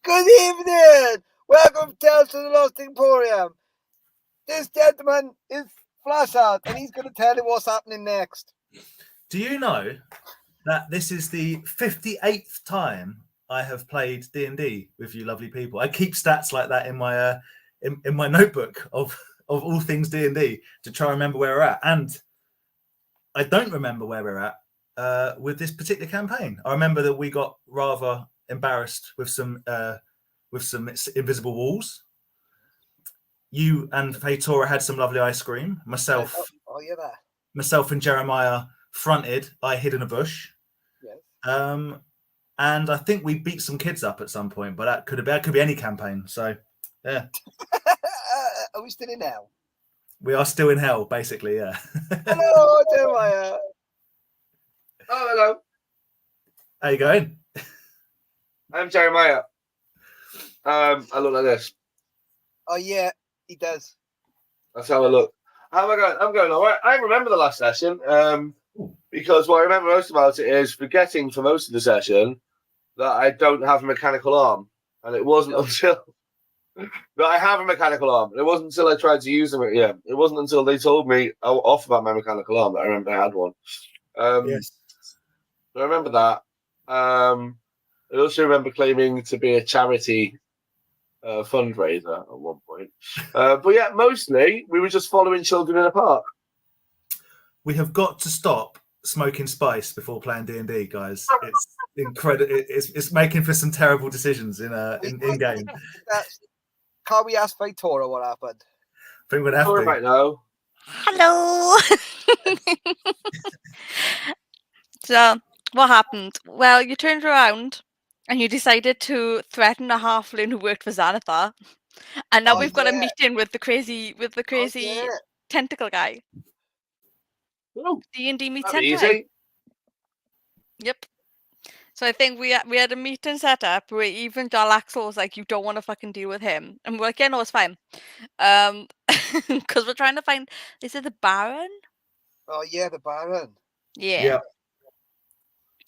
Good evening! Welcome to Tales from the Lost Emporium. This gentleman is Flashard, and he's going to tell you what's happening next. Do you know that this is the 58th time I have played D&D with you lovely people? I keep stats like that in my in my notebook of all things D&D to try and remember where we're at. And I don't remember where we're at with this particular campaign. I remember that we got rather embarrassed with some invisible walls. You and Fatora had some lovely ice cream. Myself and Jeremiah fronted. I hid in a bush. Yes. And I think we beat some kids up at some point, but that could be any campaign. So, yeah. Are we still in hell? We are still in hell, basically, yeah. Hello, Jeremiah. Oh, hello. How you going? I'm Jeremiah. I look like this. Oh, yeah, he does. That's how I look. How am I going? I'm going all right. I remember the last session because what I remember most about it is forgetting for most of the session that I don't have a mechanical arm. And it wasn't until that I have a mechanical arm. It wasn't until I tried to use them. Yeah, it wasn't until they told me off about my mechanical arm that I remember I had one. Yes. I remember that. I also remember claiming to be a charity fundraiser at one point. But yeah, mostly we were just following children in a park. We have got to stop smoking spice before playing D&D, guys. It's incredible. It's making for some terrible decisions in game. Can't we ask Fatora what happened? I think we're gonna have to. Right now. Hello. So, what happened? Well, you turned around and you decided to threaten a halfling who worked for Xanathar, and now we've got a meeting with the crazy tentacle guy. D&D meets easy. Yep. So I think we had a meeting set up where even Jarlaxle was like, "You don't want to fucking deal with him," and we're like, "Yeah, no, it's fine." Because we're trying to find. Is it the Baron? Oh yeah, the Baron. Yeah.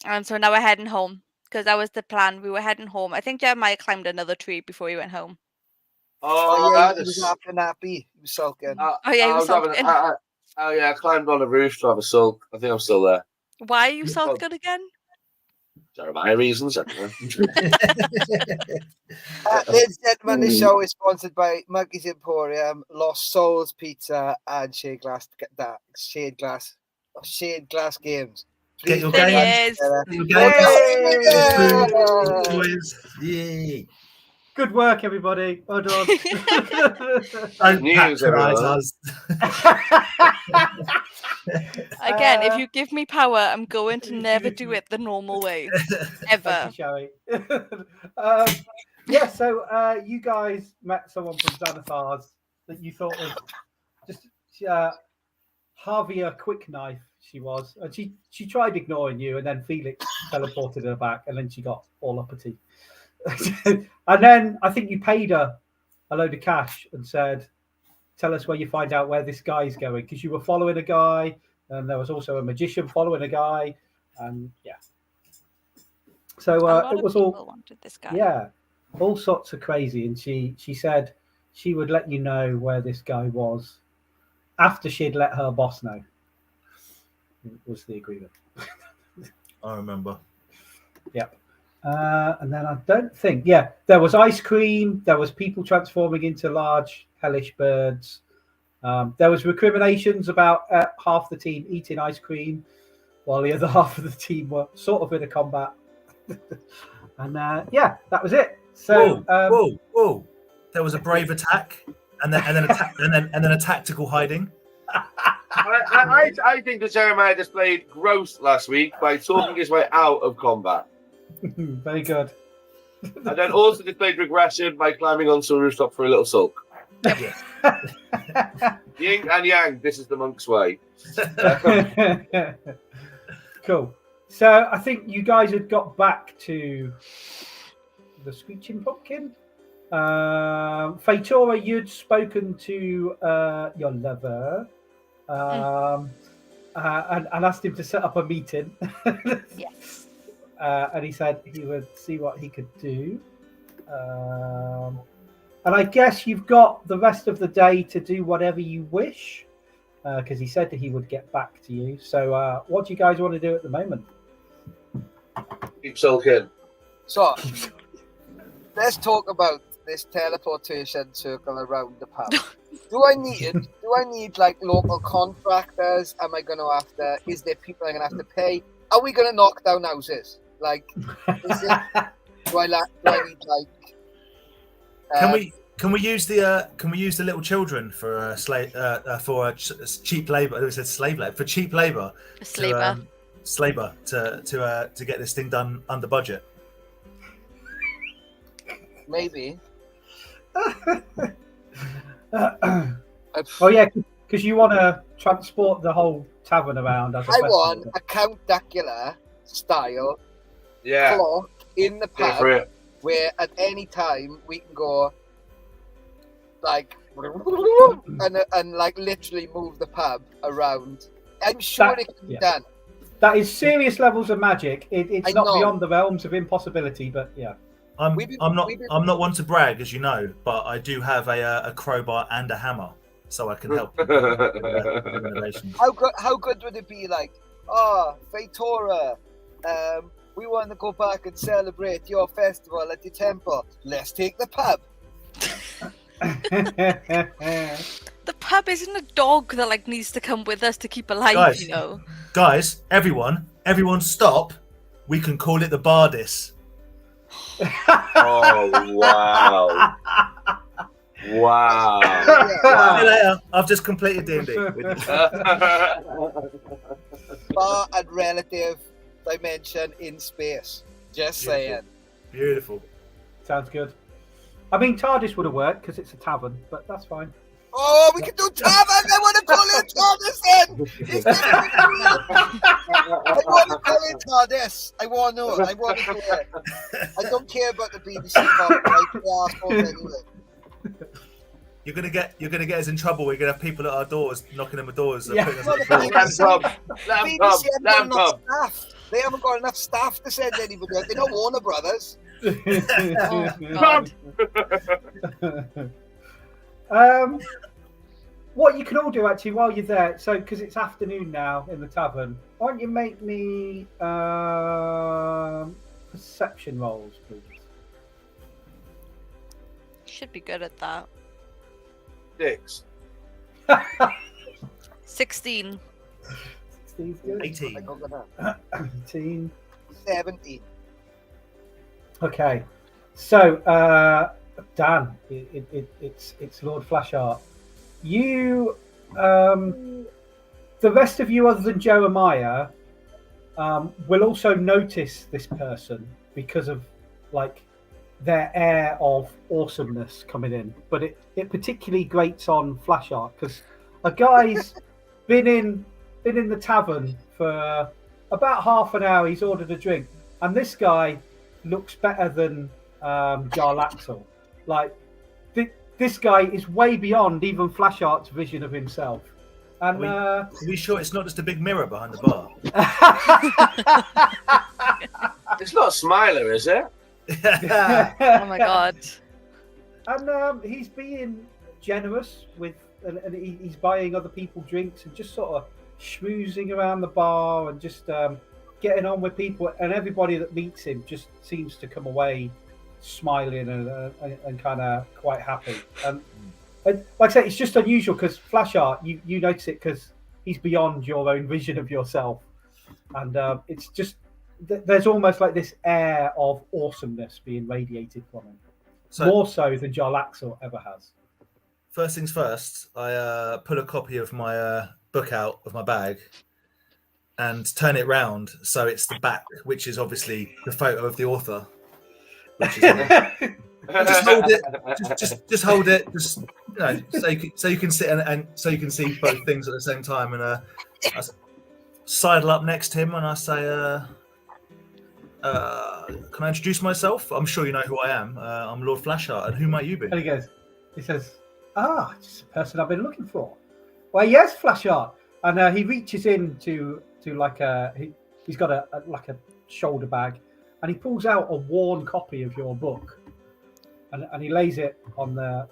And so now we're heading home because that was the plan. We were heading home. I think Jeremiah climbed another tree before he went home. Oh yeah, he was after nappy. He was sulking. He was sulking. I climbed on the roof to have a sulk. I think I'm still there. Why are you sulking again? Jeremiah reasons. Ladies and gentlemen, this show is sponsored by Monkey's Emporium, Lost Souls Pizza, and Shade Glass Games. Get your games. Yay. Good work, everybody. Well done. Don't patronize us. Again, if you give me power, I'm going to never do it the normal way. Ever. Thank you, so you guys met someone from Xanathar's that you thought was just Harvia Quick-Knife, she was. And she tried ignoring you, and then Felix teleported her back, and then she got all uppity. And then I think you paid her a load of cash and said, "Tell us where you find out where this guy's going," because you were following a guy, and there was also a magician following a guy, and so it was all wanted this guy. Yeah, all sorts of crazy. And she said she would let you know where this guy was after she'd let her boss know. Was the agreement. I remember. Yep. And then I don't think, there was ice cream. There was people transforming into large hellish birds. There was recriminations about half the team eating ice cream while the other half of the team were sort of in a combat. And that was it. So whoa! There was a brave attack, and then a tactical hiding. I think that Jeremiah displayed growth last week by talking his way out of combat. Very good. And then also displayed regression by climbing onto a rooftop for a little sulk. Yes. Yin and yang, this is the monk's way. Cool. So I think you guys had got back to the Screeching Pumpkin. Fatora, you'd spoken to your lover and asked him to set up a meeting. Yes. And he said he would see what he could do. And I guess you've got the rest of the day to do whatever you wish, because he said that he would get back to you. So what do you guys want to do at the moment? Keep sulking. So, let's talk about this teleportation circle around the pub. Do I need like local contractors? Am I going to have to? Is there people I'm going to have to pay? Are we going to knock down houses? Like, do I need like? Can we use the little children for cheap labor? It said slave labor for cheap labor. Slaver to get this thing done under budget. Maybe. Oh yeah, because you want to transport the whole tavern around. As a I festival. want a Count Dracula style Yeah. clock in the Go pub for it. where at any time we can go like and like literally move the pub around. I'm sure it can be done. That is serious levels of magic. It's not know. beyond the realms of impossibility, but yeah. I'm not one to brag, as you know, but I do have a crowbar and a hammer, so I can help. with the renovations. How good would it be? Like, Fatora, we want to go back and celebrate your festival at the temple. Let's take the pub. The pub isn't a dog that like needs to come with us to keep alive, Guys. you know. Guys, everyone, stop! We can call it the Bardis. Oh wow! Wow! See you later. I've just completed D&D. Bar and relative dimension in space. Just saying. Beautiful. Sounds good. I mean, TARDIS would have worked because it's a tavern, but that's fine. Oh, we can do tavern. I want to call it TARDIS then. I want to call it TARDIS. I want to know. I want to do it. I don't care about the BBC copyright. The assholes anyway. You're gonna get us in trouble. We're gonna have people at our doors knocking on the doors. Yeah. Putting us on the BBC floor. haven't got enough staff. They haven't got enough staff to send anybody out. They're not Warner Brothers. Oh, God. What you can all do actually while you're there, so because it's afternoon now in the tavern, why don't you make me perception rolls, please? Should be good at that. 6. 16. 16's good. 18. 18. 17. Okay, so Dan, it's Lord Flashheart. You, the rest of you, other than Jeremiah, will also notice this person because of like their air of awesomeness coming in. But it particularly grates on Flashheart because a guy's been in the tavern for about half an hour. He's ordered a drink, and this guy looks better than Jarlaxle. Like this guy is way beyond even Flashheart's vision of himself. And Are we sure it's not just a big mirror behind the bar? It's not Smiler, is it? Oh my God. And he's being generous with, and he's buying other people drinks and just sort of schmoozing around the bar and just getting on with people. And everybody that meets him just seems to come away smiling and kind of quite happy. And like I said, it's just unusual because Flashheart, you notice it because he's beyond your own vision of yourself, and it's just there's almost like this air of awesomeness being radiated from him, more so than Jarlaxle ever has. First things first, I pull a copy of my book out of my bag and turn it round so it's the back, which is obviously the photo of the author. Which is, just hold it. Just hold it. Just so you can sit and so you can see both things at the same time. And I sidle up next to him and I say, "Can I introduce myself? I'm sure you know who I am. I'm Lord Flashheart. And who might you be?" And he says, "Just the person I've been looking for." Well, yes, Flashheart. And he reaches in to like he's got a shoulder bag. And he pulls out a worn copy of your book, and he lays it on the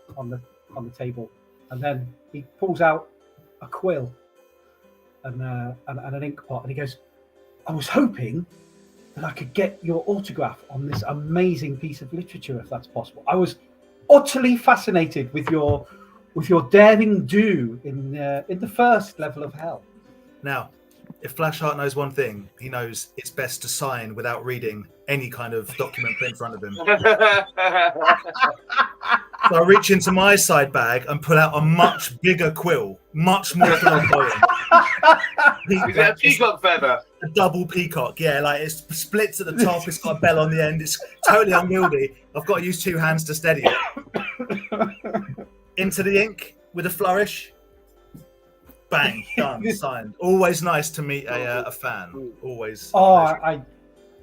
table, and then he pulls out a quill and an ink pot, and he goes, "I was hoping that I could get your autograph on this amazing piece of literature, if that's possible. I was utterly fascinated with your daring do in the first level of hell." Now, if Flashheart knows one thing, he knows it's best to sign without reading any kind of document put in front of him. So I reach into my side bag and pull out a much bigger quill, much more flamboyant. Is it a peacock feather? A double peacock, yeah, like it splits at the top, it's got a bell on the end, it's totally unwieldy. I've got to use 2 hands to steady it. Into the ink with a flourish. Bang, done, signed. Always nice to meet a fan. Always. Oh,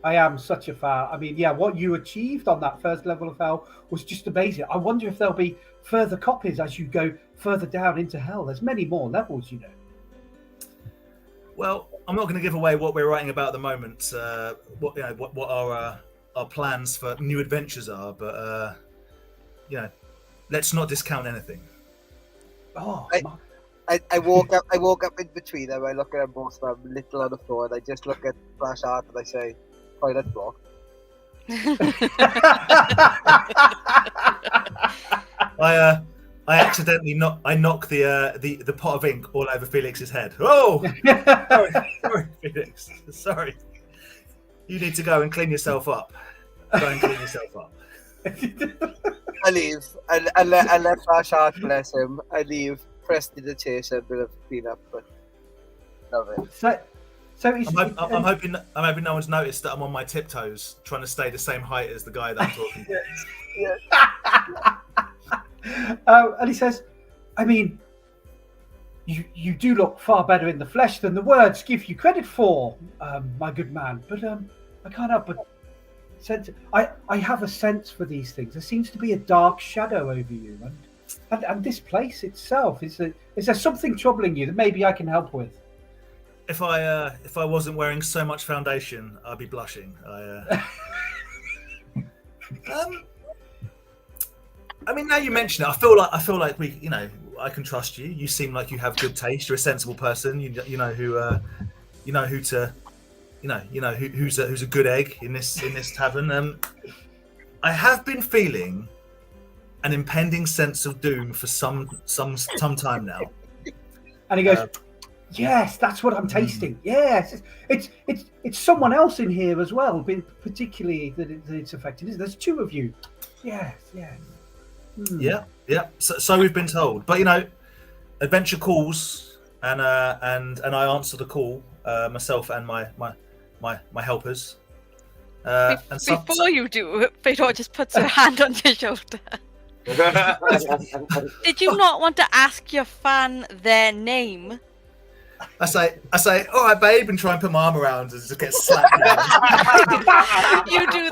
I am such a fan. I mean, yeah, what you achieved on that first level of hell was just amazing. I wonder if there'll be further copies as you go further down into hell. There's many more levels, you know. Well, I'm not going to give away what we're writing about at the moment. What our plans for new adventures are, but let's not discount anything. Oh, I woke up in between them. I look at them both from little on the floor, and I just look at Flashheart and I say, "Toilet block." I accidentally knock the pot of ink all over Felix's head. Oh, sorry, Felix. Sorry. You need to go and clean yourself up. Go and clean yourself up. I leave. I let Flashheart, bless him. I leave. Prestidigitation, a bit of cleanup, but love it. So I'm hoping no one's noticed that I'm on my tiptoes, trying to stay the same height as the guy that I'm talking to. And he says, "I mean, you do look far better in the flesh than the words give you credit for, my good man. But I can't help but sense. I have a sense for these things. There seems to be a dark shadow over you, and this place itself. Is there something troubling you that maybe I can help with?" If I wasn't wearing so much foundation, I'd be blushing. I mean, now you mention it, I feel like we, I can trust you. You seem like you have good taste. You're a sensible person. You know who's a good egg in this tavern. I have been feeling an impending sense of doom for some time now. And he goes, "Yes, that's what I'm tasting. Yes, it's someone else in here as well, particularly that it's affected. There's 2 of you. Yes. Yeah. So we've been told, but adventure calls, and I answer the call myself and my helpers. Before you do, Fedor just puts her hand on your shoulder. Did you not want to ask your fan their name? I say, "All right, babe," and try and put my arm around and just get slapped down. You do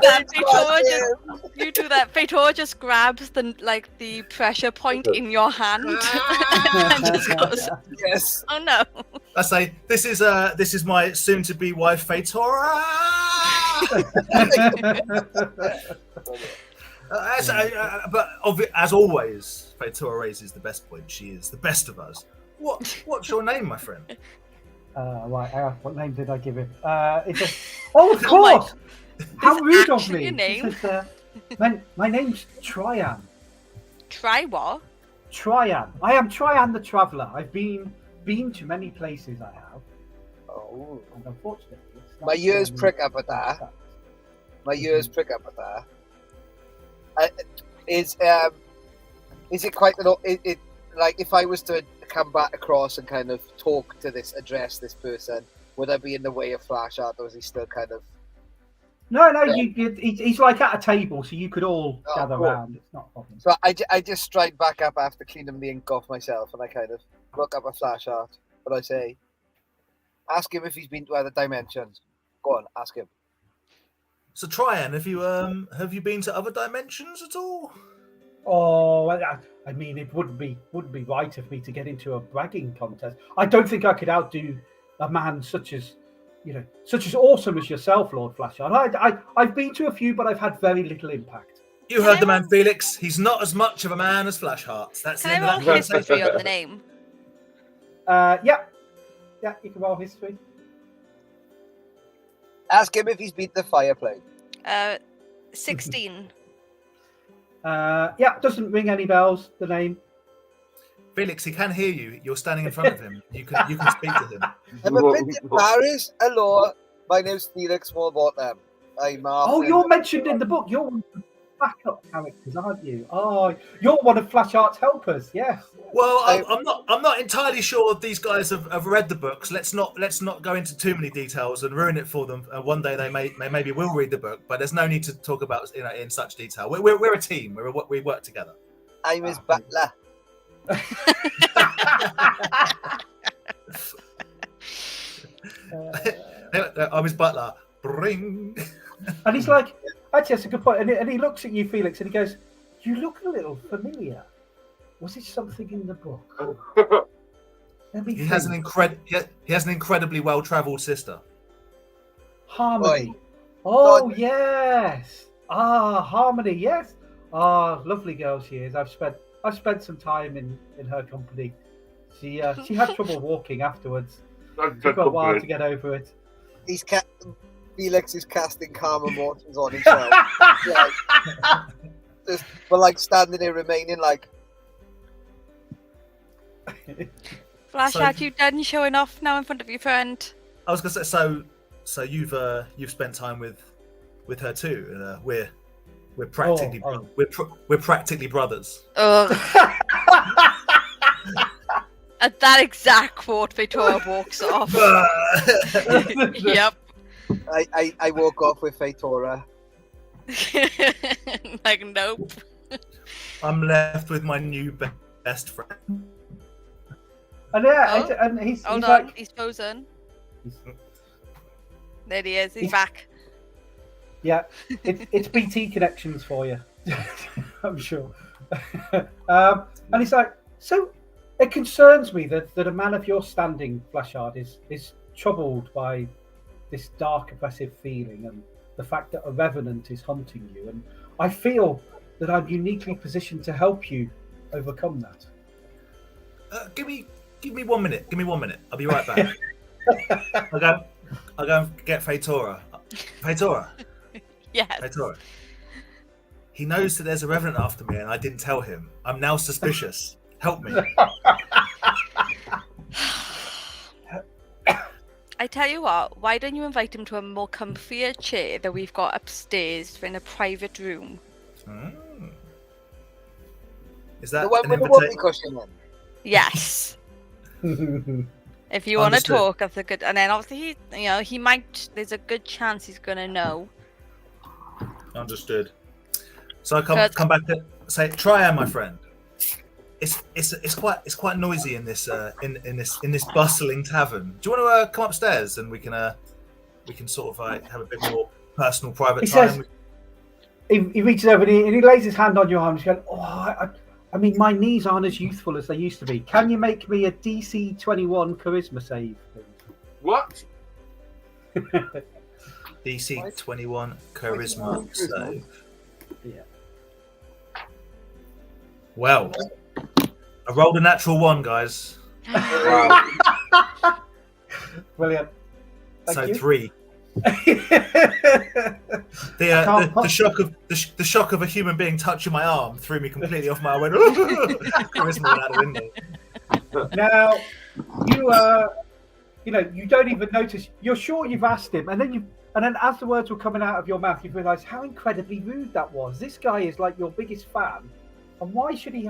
that. Fedor just grabs the pressure point in your hand and just goes, Yes. "Oh no!" I say, "This is my soon-to-be wife, Fatora." But as always, Fatora raises the best point. She is the best of us. What's your name, my friend? Right. What name did I give him? Of course. How rude of me. Your name? Says, my name's Trian. Try what? Trian. I am Trian the Traveller. I've been to many places. I have. Oh. And unfortunately, My ears prick up at that. Is it quite like if I was to come back across and kind of address this person, would I be in the way of Flashheart, or is he still kind of? No, he's like at a table, so you could all gather cool. around. It's not a problem. So I just stride back up after cleaning the ink off myself, and I kind of look up at Flashheart, but I say, "Ask him if he's been to other dimensions. Go on, ask him." So, Trian, have you been to other dimensions at all? Oh, I mean, it wouldn't be right of me to get into a bragging contest. I don't think I could outdo a man such as awesome as yourself, Lord Flashheart. I've been to a few, but I've had very little impact. You heard the man, Felix. He's not as much of a man as Flashheart. That's the Can end I of roll that history on the name? Yeah, you can roll history. Ask him if he's beat the fireplace. 16. Yeah, doesn't ring any bells. The name. Felix, he can hear you. You're standing in front of him. You can speak to him. I'm a bit embarrassed. Hello, my name's Felix Smallbottom. I'm Oh, you're mentioned in the book. You're one of the backup characters, aren't you? Oh, you're one of Flashheart's helpers. Yes. Well, I'm not entirely sure these guys have read the books. Let's not go into too many details and ruin it for them. One day they maybe will read the book, but there's no need to talk about in such detail. We're a team. We work together. I'm his butler. I'm his butler. Bring. And he's like, actually, that's a good point. And he looks at you, Felix, and he goes, "You look a little familiar. Was it something in the book?" He has an incredibly well-travelled sister. Harmony. Oi. Oh, God. yes. Harmony. Yes. Lovely girl she is. I've spent some time in her company. She had trouble walking afterwards. Took a while to get over it. Felix is casting calm emotions on himself. But like standing there, remaining like. Flashheart, you done showing off now in front of your friend? I was gonna say, so you've spent time with her too. We're practically we're practically brothers. Ugh. At that exact quote, Victoria walks off. Yep. I woke up with Fatora. Like, nope. I'm left with my new best friend. And and he's Hold on, like, he's frozen. There he is. He's back. yeah, it's BT connections for you. I'm sure. And he's like, so it concerns me that a man of your standing, Flashheart, is troubled by this dark, oppressive feeling and the fact that a revenant is hunting you. And I feel that I'm uniquely positioned to help you overcome that. Give me 1 minute. Give me 1 minute. I'll be right back. I'll go and get Fatora. Fatora. Yes. Fatora. He knows that there's a revenant after me, and I didn't tell him. I'm now suspicious. Help me. I tell you what, why don't you invite him to a more comfier chair that we've got upstairs in a private room? Is that The one an with the invitation? whoopee cushion in. Yes. If you want to Understood. talk, that's a good. And then obviously, he might. There's a good chance he's gonna know. Understood. So I come back to say, Trian, my friend. It's quite noisy in this in this bustling tavern. Do you want to come upstairs and we can sort of have a bit more personal, private time? Says, he reaches over and he lays his hand on your arm. He's going, I mean, my knees aren't as youthful as they used to be. Can you make me a DC 21 charisma save, please? What? DC 21 charisma save. Yeah. Well, I rolled a natural 1, guys. Wow. Brilliant. Thank So you. 3. The shock of a human being touching my arm threw me completely off my. I went, charisma went out the window. Now, you don't even notice. You're sure you've asked him, and then as the words were coming out of your mouth, you've realised how incredibly rude that was. This guy is like your biggest fan, and why should he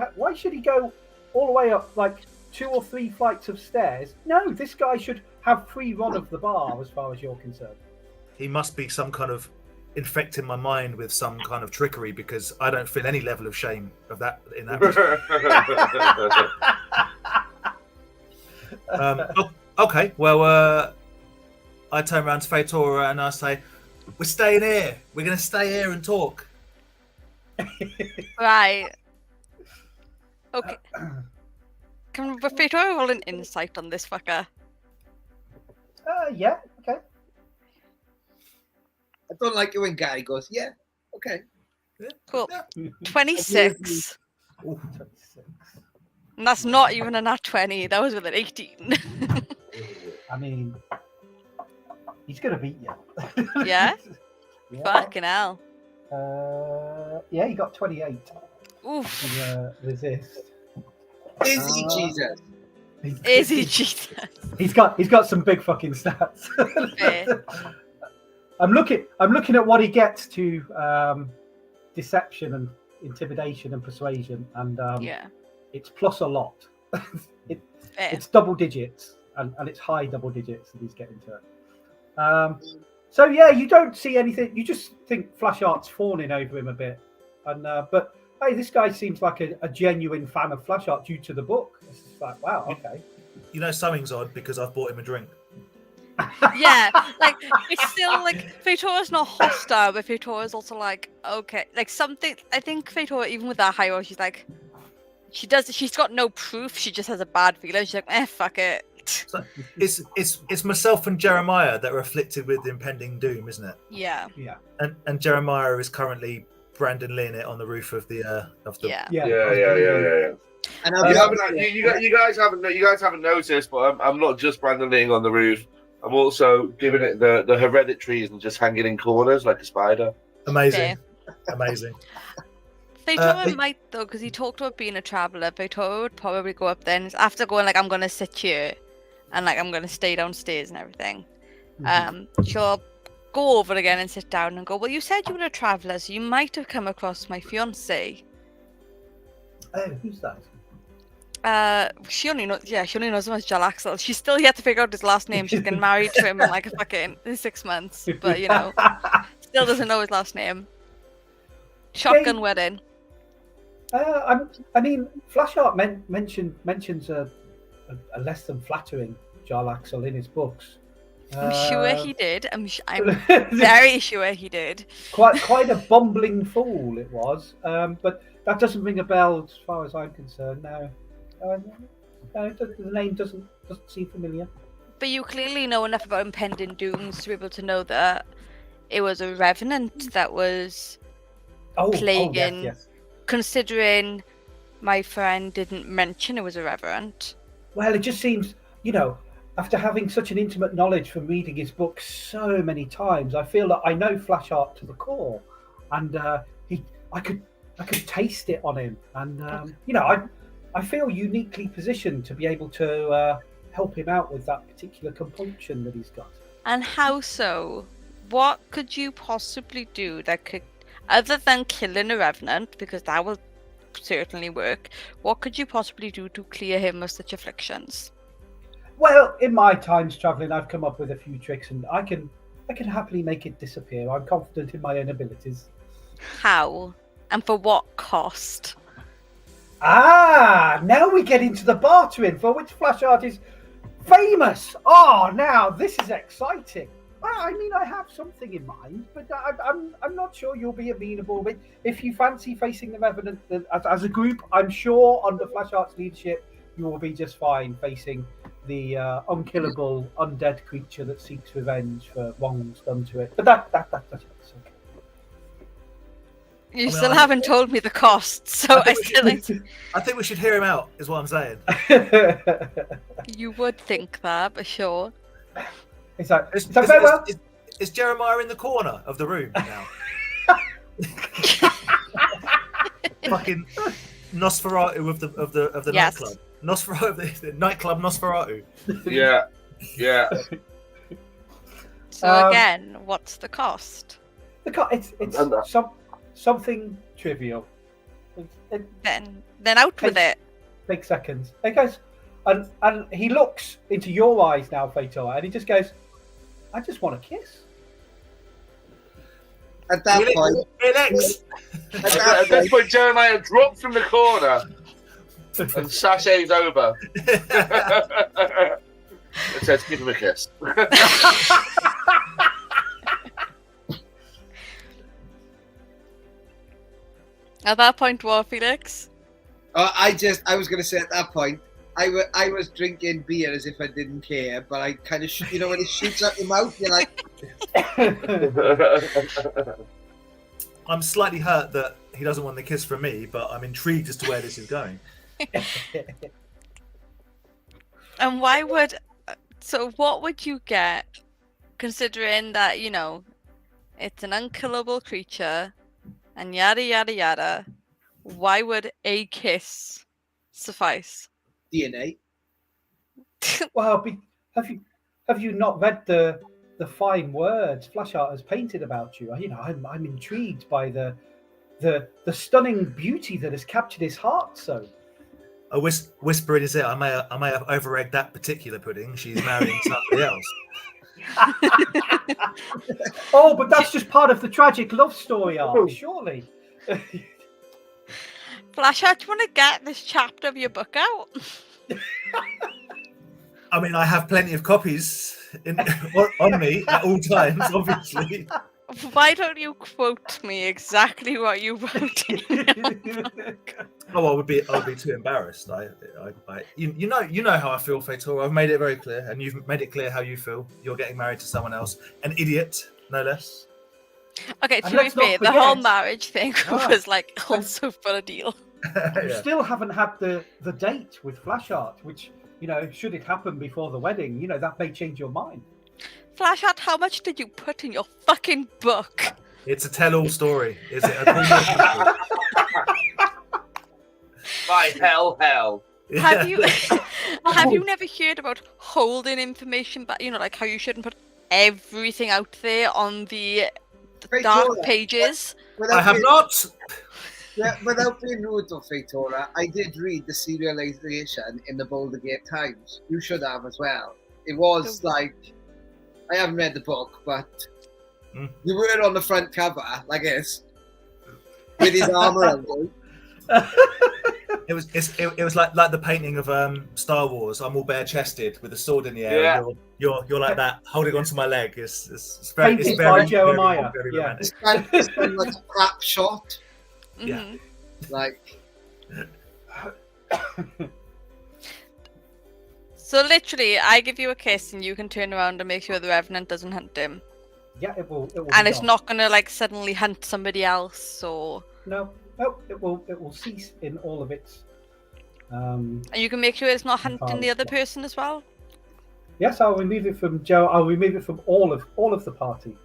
go all the way up like 2 or 3 flights of stairs? No, this guy should have free run of the bar, as far as you're concerned. He must be some kind of infecting my mind with some kind of trickery, because I don't feel any level of shame of that in that respect. Okay, well, I turn around to Fatora and I say, "We're staying here. We're going to stay here and talk." Right. Okay. Can Victoria roll an insight on this fucker? Yeah, okay. I don't like it when Gary goes, yeah, okay. Cool. Yeah. 26. Ooh. 26. And that's not even a nat 20. That was with an 18. I mean, he's gonna beat you. Yeah? Yeah. Fucking hell. Yeah, he got 28 Oof. to resist. Is he Jesus? Is he Jesus? He's got some big fucking stats. Fair. I'm looking at what he gets to deception and intimidation and persuasion, and Yeah. it's plus a lot. Fair. It's double digits, and it's high double digits that he's getting to it. So yeah, you don't see anything. You just think Flashart's fawning over him a bit, and but hey, this guy seems like a genuine fan of Flashart due to the book. It's just like, wow, okay. You know something's odd because I've bought him a drink. Yeah, like it's still like Faitora's not hostile, but Faitora's also like okay, like something. I think Faitora, even with that high roll, she's like, she's got no proof. She just has a bad feeling. She's like, fuck it. So it's myself and Jeremiah that are afflicted with impending doom, isn't it? Yeah. Yeah. And Jeremiah is currently Brandon Leeing it on the roof of the Yeah. Yeah. And You guys haven't noticed, but I'm not just Brandon Leeing on the roof. I'm also giving it the hereditaries and just hanging in corners like a spider. Amazing. Amazing. Faitora might though, because he talked about being a traveller. Faitora would probably go up there and after going like, I'm gonna sit here, and like I'm gonna stay downstairs and everything. She'll go over again and sit down and go, well, you said you were a traveller, so you might have come across my fiance. Oh, who's that? She only knows him as Jalaxel. She's still yet to figure out his last name. She's getting married to him in like in 6 months, but you know, still doesn't know his last name. Shotgun wedding. I mean, Flashart mentions a less than flattering Jarlaxle in his books. I'm sure he did. I'm very sure he did. Quite a bumbling fool it was, but that doesn't ring a bell as far as I'm concerned. No, the name doesn't seem familiar. But you clearly know enough about impending dooms to be able to know that it was a revenant that was plaguing. Yes. Considering my friend didn't mention it was a revenant. Well, it just seems, after having such an intimate knowledge from reading his books so many times, I feel that I know Flashart to the core, and I could taste it on him, and I feel uniquely positioned to be able to help him out with that particular compunction that he's got. And how so? What could you possibly do that could, other than killing a revenant, because that will certainly work, what could you possibly do to clear him of such afflictions? Well, in my times traveling, I've come up with a few tricks, and I can happily make it disappear. I'm confident in my own abilities. How? And for what cost? Now we get into the bartering for which Flashart is famous. Now this is exciting. I mean, I have something in mind, but I'm not sure you'll be amenable. But if you fancy facing the Revenant as a group, I'm sure under Flashart's leadership, you will be just fine facing the unkillable undead creature that seeks revenge for wrongs done to it. But that's okay. You still haven't told me the cost, so I still think... I think we should hear him out, is what I'm saying. You would think that, but sure. Is Jeremiah in the corner of the room now? Fucking Nosferatu of the Yes. nightclub. Nosferatu, the nightclub Nosferatu. Yeah. So again, what's the cost? It's something trivial. Then out with it. Take seconds. It goes, and he looks into your eyes now, Fator, and he just goes, I just want a kiss. At that point, At this point, Jeremiah drops from the corner and sachets over. It says, "Give him a kiss." At that point, what, Felix? I was going to say at that point, I was drinking beer as if I didn't care, but I kind of, when it shoots out your mouth, you're like... I'm slightly hurt that he doesn't want the kiss from me, but I'm intrigued as to where this is going. And why would? So what would you get, considering that it's an unkillable creature, and yada yada yada? Why would a kiss suffice? DNA. Well, have you not read the fine words Flashheart has painted about you? I'm intrigued by the stunning beauty that has captured his heart. So, A whisper in his ear. I may have over-egged that particular pudding. She's marrying somebody else. Oh, but that's just part of the tragic love story arc, surely. Flashheart, do you want to get this chapter of your book out? I mean, I have plenty of copies on me at all times, obviously. Why don't you quote me exactly what you wrote in your book? Oh, I would be too embarrassed. You know how I feel, Fator. I've made it very clear, and you've made it clear how you feel. You're getting married to someone else, an idiot, no less. Okay, And to be let's not fair, the whole forget- marriage thing was like also for a deal. You Yeah. still haven't had the date with Flashheart, which, should it happen before the wedding, that may change your mind. Flashheart, how much did you put in your fucking book? It's a tell-all story. Is it? A By hell. Have you have you never heard about holding information back? Like how you shouldn't put everything out there on the dark Fatora, pages. I have not. Yeah, without being rude to Fatora, I did read the serialization in the Boulder Gate Times. You should have as well. It was like, I haven't read the book, but you were on the front cover, like this, with his arm around you. It was like the painting of Star Wars. I'm all bare chested with a sword in the air. Yeah. And you're like that, holding onto my leg. It's very, Painted by Jeremiah. very Yeah. romantic. It's kind of like a crap shot. Yeah. Mhm. Like, So literally, I give you a kiss and you can turn around and make sure the Revenant doesn't hunt him. Yeah, it will. And be it's gone. not gonna like suddenly hunt somebody else or No, it will cease in all of its. and you can make sure it's not hunting the other person as well. Yes, I'll remove it from Joe. I'll remove it from all of the party.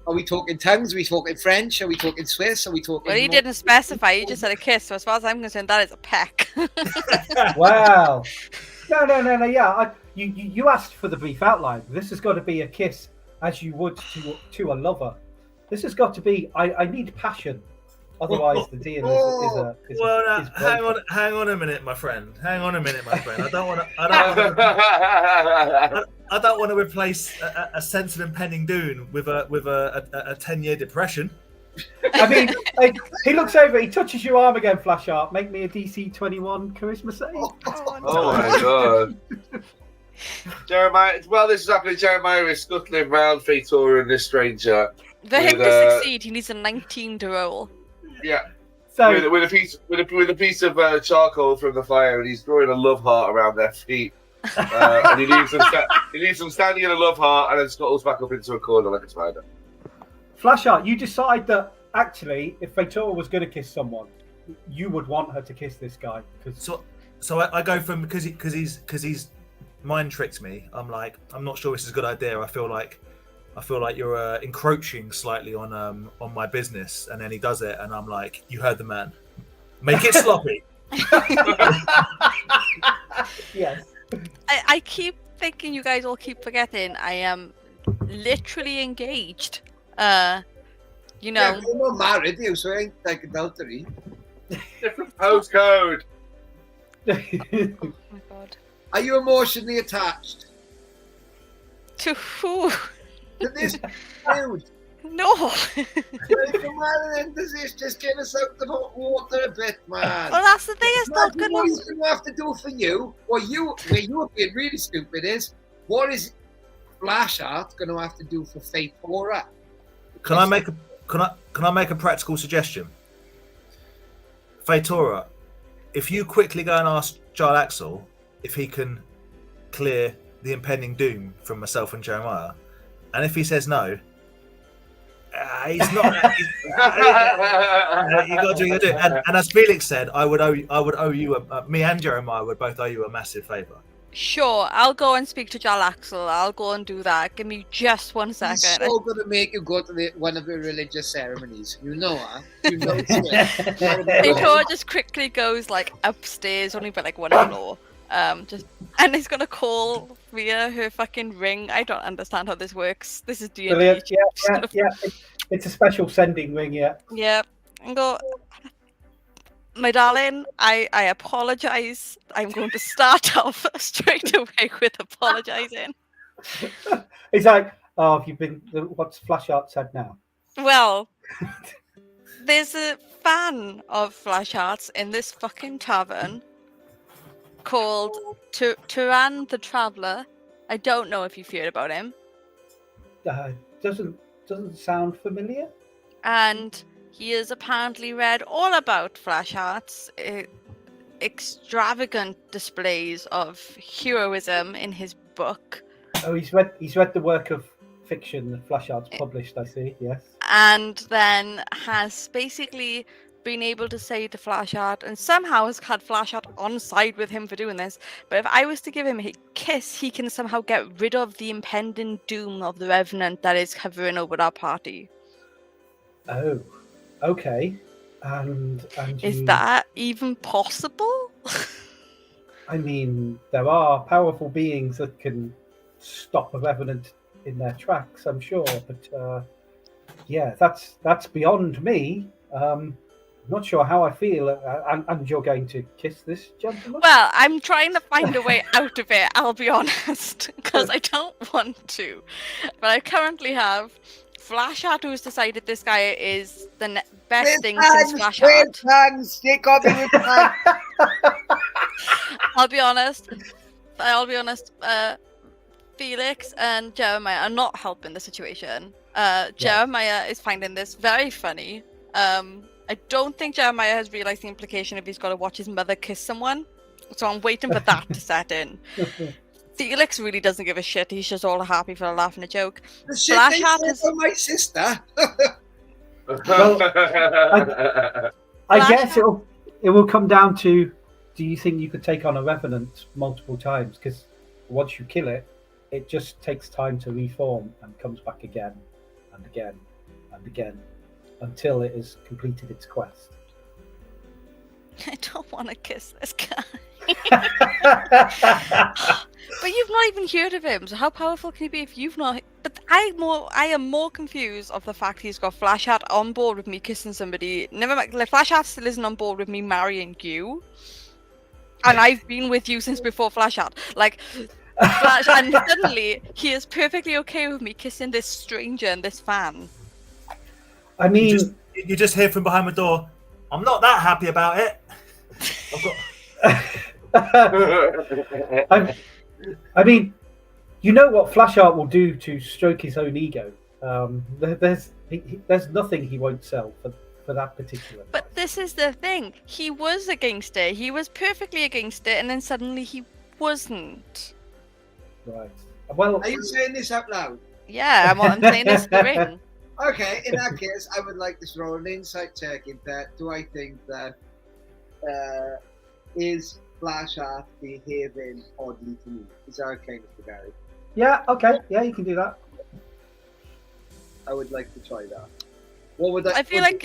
are we talking tongues? Are we talking French? Are we talking Swiss? Are we talking... Well, he didn't specify, he just said a kiss, so as far as I'm concerned, that is a peck. Wow. No. Yeah, you asked for the brief outline. This has got to be a kiss as you would to a lover. This has got to be. I need passion. Otherwise, the deal is Well, is hang on a minute, my friend. Hang on a minute, my friend. I don't want to replace a sense of impending doom with a 10-year depression. I mean, he looks over. He touches your arm again. Flashheart. Make me a DC 21 charisma save. Oh my god. Jeremiah, well, this is happening. Jeremiah is scuttling round Fator and this stranger. For him With, to succeed, he needs a 19 to roll. Yeah, So with a piece of charcoal from the fire, and he's drawing a love heart around their feet. And he leaves them standing in a love heart, and then scuttles back up into a corner like a spider. Flashheart, you decide that actually, if Fatora was going to kiss someone, you would want her to kiss this guy. So I go from because he's mind tricked me. I'm like, I'm not sure this is a good idea. I feel like you're encroaching slightly on my business, and then he does it, and I'm like, you heard the man. Make it sloppy. Yes. I keep thinking you guys all keep forgetting I am literally engaged. Yeah, you're not married, you, so it ain't like adultery. Different postcode. Oh my god. Are you emotionally attached To who? to this dude? No. Come on, and just get us out the hot water a bit, man. Well, that's the thing. It's not Imagine gonna. what he's going to have to do for you. Where you're being really stupid is, what is Flashheart going to have to do for Fatora? Can I make a practical suggestion? Fatora, if you quickly go and ask Jarl Axel if he can clear the impending doom from myself and Jeremiah, and if he says no, He's not. You got to do it. And as Felix said, I would owe you. Me and Jeremiah would both owe you a massive favour. Sure, I'll go and speak to Jal Axel. I'll go and do that. Give me just 1 second. He's so gonna make you go to one of the religious ceremonies. You know, huh? You know it's good. Victoria just quickly goes like upstairs, only by like 1 floor. And he's gonna call via her fucking ring. I don't understand how this works. This is D&D. Brilliant. Yeah. It's a special sending ring, yeah. Yeah. And go, my darling, I apologize. I'm going to start off straight away with apologizing. It's like, oh, have you been? What's Flash Art said now? Well, there's a fan of Flash Arts in this fucking tavern called Turan the Traveller. I don't know if you've heard about him. Doesn't sound familiar. And he has apparently read all about Flash Arts, extravagant displays of heroism in his book. Oh, he's read the work of fiction that Flash Arts published, I see, yes. And then has basically been able to say to Flash Art, and somehow has had Flash Art on side with him for doing this, but if I was to give him a kiss, he can somehow get rid of the impending doom of the Revenant that is hovering over our party. Oh, okay. And is that even possible? I mean, there are powerful beings that can stop a Revenant in their tracks, I'm sure, but yeah, that's beyond me. Not sure how I feel, and you're going to kiss this gentleman? Well, I'm trying to find a way out of it, I'll be honest, because I don't want to. But I currently have Flash Art, who's decided this guy is the best thing since Flash Art. I'll be honest, Felix and Jeremiah are not helping the situation. Jeremiah is finding this very funny. I don't think Jeremiah has realised the implication if he's got to watch his mother kiss someone. So I'm waiting for that to set in. Felix really doesn't give a shit. He's just all happy for a laugh and a joke. The shit Flash Art is for my sister. Well, I guess it will come down to, do you think you could take on a Revenant multiple times? Because once you kill it, it just takes time to reform and comes back again and again and again until it has completed its quest. I don't want to kiss this guy. But you've not even heard of him, so how powerful can he be if you've not? But I am more confused of the fact he's got Flash Art on board with me kissing somebody. Never mind, like, Flash Art still isn't on board with me marrying you, and I've been with you since before Flash Art. Like, Flash, and suddenly he is perfectly okay with me kissing this stranger and this fan. I mean, you just hear from behind the door, I'm not that happy about it. I mean, you know what Flash Art will do to stroke his own ego. There's nothing he won't sell for that particular. But this is the thing. He was against it. He was perfectly against it, and then suddenly he wasn't. Right. Well, are you saying this out loud? Yeah, I'm saying this in the ring. Okay, in that case, I would like to throw an insight check into, do I think that is Flash Art behaving oddly to me? Is that okay, Mr. Gary? Yeah, okay. Yeah, you can do that. I would like to try that. What would I feel like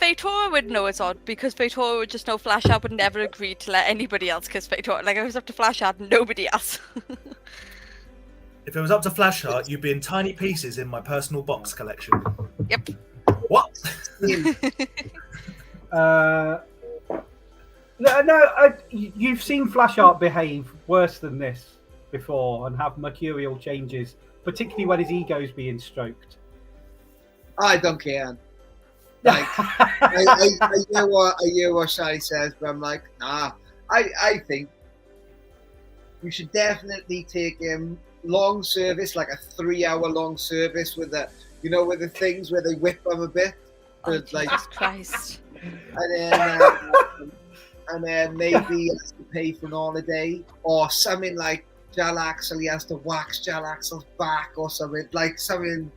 Fatora would know it's odd, because Fatora would just know Flash Art would never agree to let anybody else kiss Fatora. Like, if it was up to Flash Art, nobody else. If it was up to Flash Art, you'd be in tiny pieces in my personal box collection. Yep. What? You've seen Flash Art behave worse than this before and have mercurial changes, particularly when his ego's being stroked. I don't care. Like, I hear what Shai says, but I'm like, nah. I think you should definitely take him long service, like a 3-hour long service with the, with the things where they whip them a bit. Oh, like, Jesus Christ. And then maybe he has to pay for an holiday, or something like Jal Axel, he has to wax Jal Axel's back or something, like something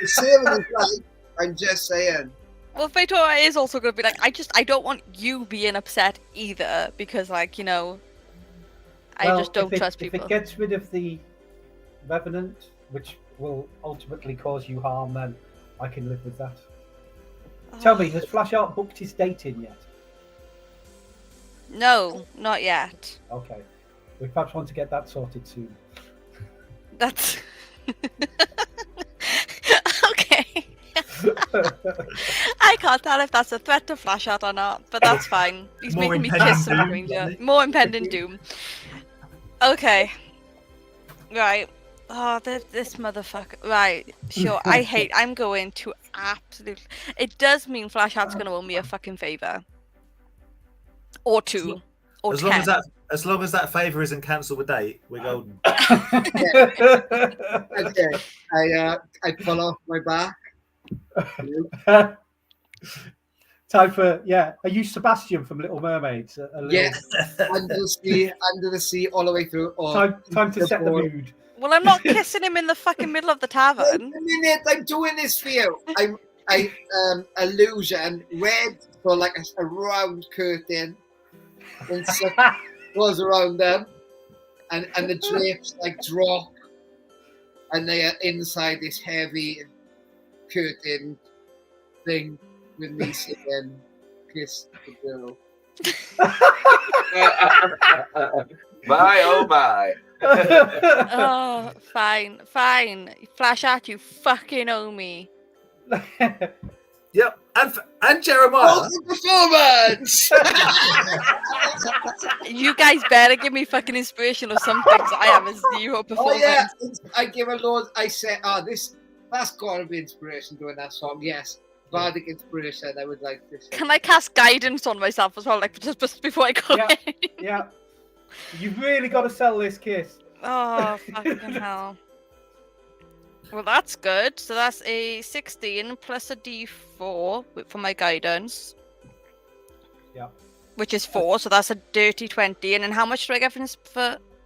saving his life. I'm just saying. Well, Fatora is also going to be like, I don't want you being upset either, because, like, you know, I Well, just don't if it, trust If people. it gets rid of the revenant, which will ultimately cause you harm, then I can live with that. Tell me, has Flashart booked his date in yet? No, not yet. Okay. We perhaps want to get that sorted soon. That's okay. I can't tell if that's a threat to Flashart or not, but that's fine. He's More making me impending kiss some doom, stranger. isn't it? More impending doom. Okay. Right. Oh, this motherfucker. Right. Sure. I'm going to absolutely. It does mean Flashart's going to owe me a fucking favor. Or two. Or As long as 10. as long as that favour isn't cancelled with date, we're golden. Okay. I pull off my back. Time for Are you Sebastian from Little Mermaids? A little- Yes. Under the sea, all the way through. Oh, Time to set the boy. mood. Well, I'm not kissing him in the fucking middle of the Wait tavern. a minute, I'm doing this for you. I illusion red, so like a round curtain, and stuff goes around them, and the drapes like drop, and they are inside this heavy curtain thing with me singing "Kiss the Girl." My oh my. Oh, fine. Flashart, you fucking owe me. Yep, and Jeremiah. Oh, the performance! You guys better give me fucking inspiration or something, 'cause I have a zero Oh performance. yeah, I give a load. I said, that's got to be inspiration doing that song. Yes, bardic inspiration. I would like this. Can I cast guidance on myself as well, like just before I go Yeah. in? Yeah. You've really got to sell this kiss. Oh, fucking hell. Well, that's good. So that's a 16 plus a d4 for my guidance. Yeah. Which is 4, so that's a dirty 20. And then how much do I get for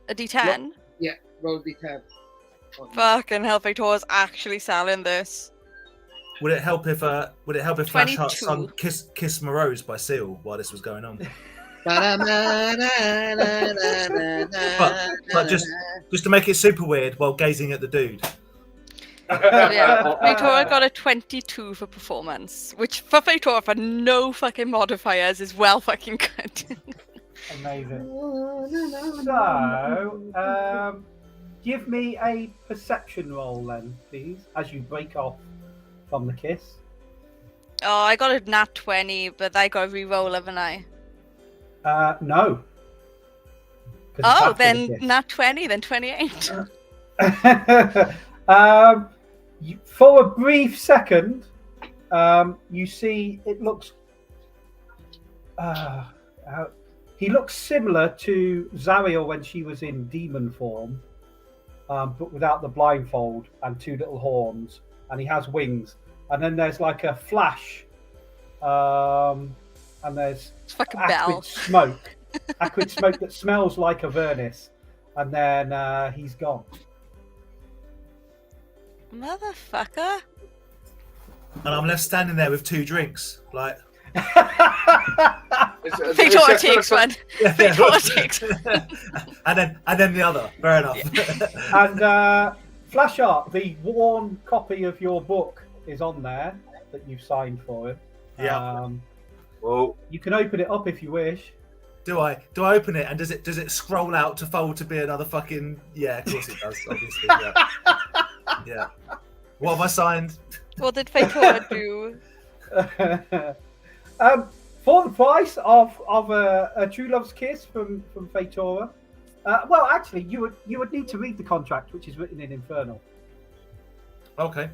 a d10? Yeah, roll d10. Fucking hell, Victoria's actually selling this. Would it help if Flashheart 22. sung "Kiss My Rose" by Seal while this was going on? But just to make it super weird while gazing at the dude. Yeah, Victoria got a 22 for performance, which for Victoria for no fucking modifiers is well fucking good. Amazing. So, give me a perception roll then, please, as you break off from the kiss. Oh, I got a nat 20, but I got a reroll, haven't I? No. 'Cause it's Oh, after the then kiss. nat 20, then 28. For a brief second, you see it looks. He looks similar to Zariel when she was in demon form, but without the blindfold and 2 little horns, and he has wings. And then there's like a flash, and there's It's fucking Bell. acrid smoke that smells like Avernus, and then he's gone. Motherfucker. And I'm left standing there with 2 drinks, like. Victoria takes one. Victoria takes one. and then the other. Fair enough. And Flashart, the worn copy of your book is on there that you've signed for him. Yeah. Well, You can open it up if you wish. Do I open it and does it scroll out to fold to be another fucking? Yeah, of course it does. Obviously, yeah. Yeah. What have I signed? What did Victoria do? For the price of a true love's kiss from Fatora. Well, actually, you would need to read the contract, which is written in Infernal. Okay.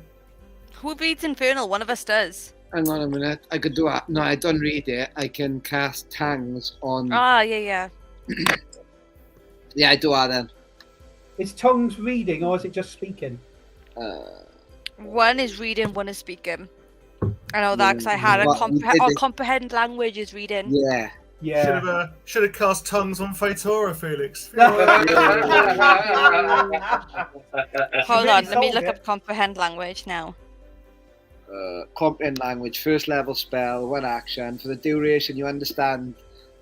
Who reads Infernal? One of us does. Hang on a minute. I could do it. No, I don't read it. I can cast Tangs on. Ah, yeah. Yeah, I do that then. Is tongues reading or is it just speaking? One is reading, one is speaking. I know that because I had a comprehend language is reading. Yeah. Yeah. Should have cast tongues on Fatora, Felix. Hold on, let me sold look it. up comprehend language now. comprehend language, first level spell, 1 action. For the duration, you understand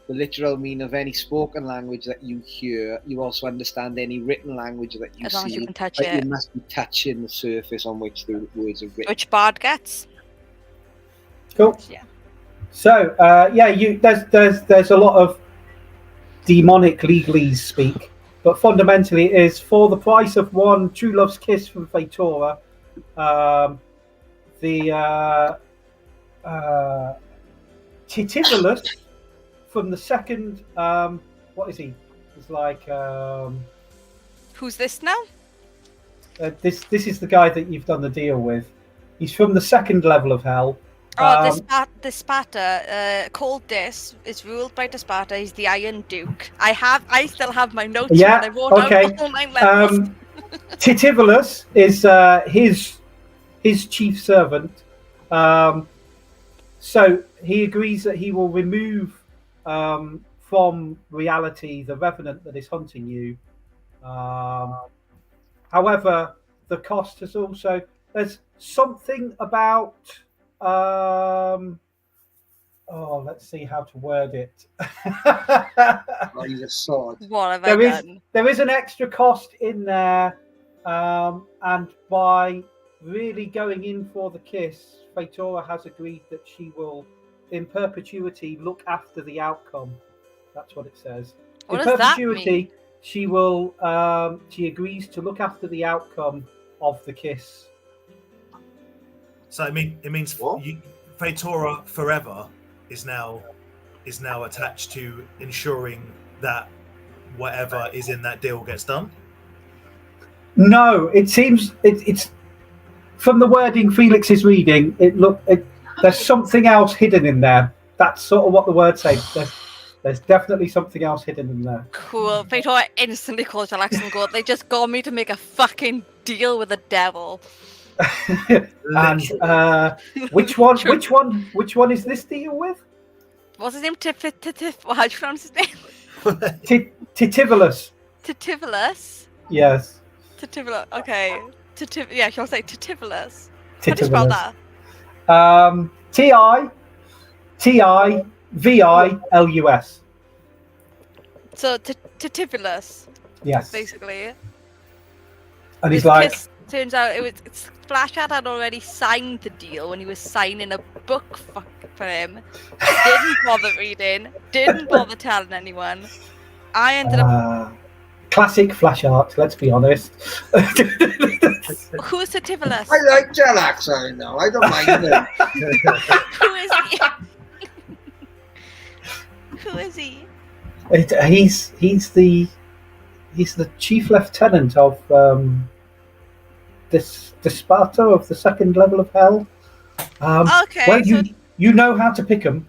the literal meaning of any spoken language that you hear. You also understand any written language that you As long as you see. can touch But it. you must be touching the surface on which the words are written. Which bard gets. Cool. Yeah. So there's a lot of demonic legalese speak, but fundamentally it is for the price of 1 true love's kiss from Fatora. The Titivolus from the second. What is he? He's like. Who's this now? This is the guy that you've done the deal with. He's from the second level of hell. Oh, Desparta, called this, is ruled by Desparta. He's the Iron Duke. I still have my notes Yeah, when I wrote okay. out all 9 levels. Titivolus is his chief servant. So he agrees that he will remove from reality the revenant that is hunting you. However, the cost is also there's something about let's see how to word it. Oh, he's a sword. What have I done? There is an extra cost in there, and by really going in for the kiss, Fatora has agreed that she will, in perpetuity, look after the outcome. That's what it says. What in does that perpetuity, mean? she will. She agrees to look after the outcome of the kiss. So it means What? Fatora forever is now attached to ensuring that whatever is in that deal gets done. No, it seems it's from the wording Felix is reading. There's something else hidden in there. That's sort of what the word says. There's definitely something else hidden in there. Cool. Fatora instantly calls Alex and goes, they just got me to make a fucking deal with the devil. And which one is this deal with? What's his name? How do you pronounce his name? Titivolus. Titivolus? Yes. Titivolus. Okay. Yeah, she'll say Titivolus. How do you spell that? Titivillus. So Titivolus, Yes. basically. And he's His like, kiss, turns out Flashhead had already signed the deal when he was signing a book for him. Didn't bother reading, didn't bother telling anyone. I ended up. classic flash art, let's be honest. Who's Titivolus? I like Jalax, I know. I don't mind him. Who is he? Who is he? He's the chief lieutenant of Desparta of the second level of hell. Okay. Well, So you know how to pick them.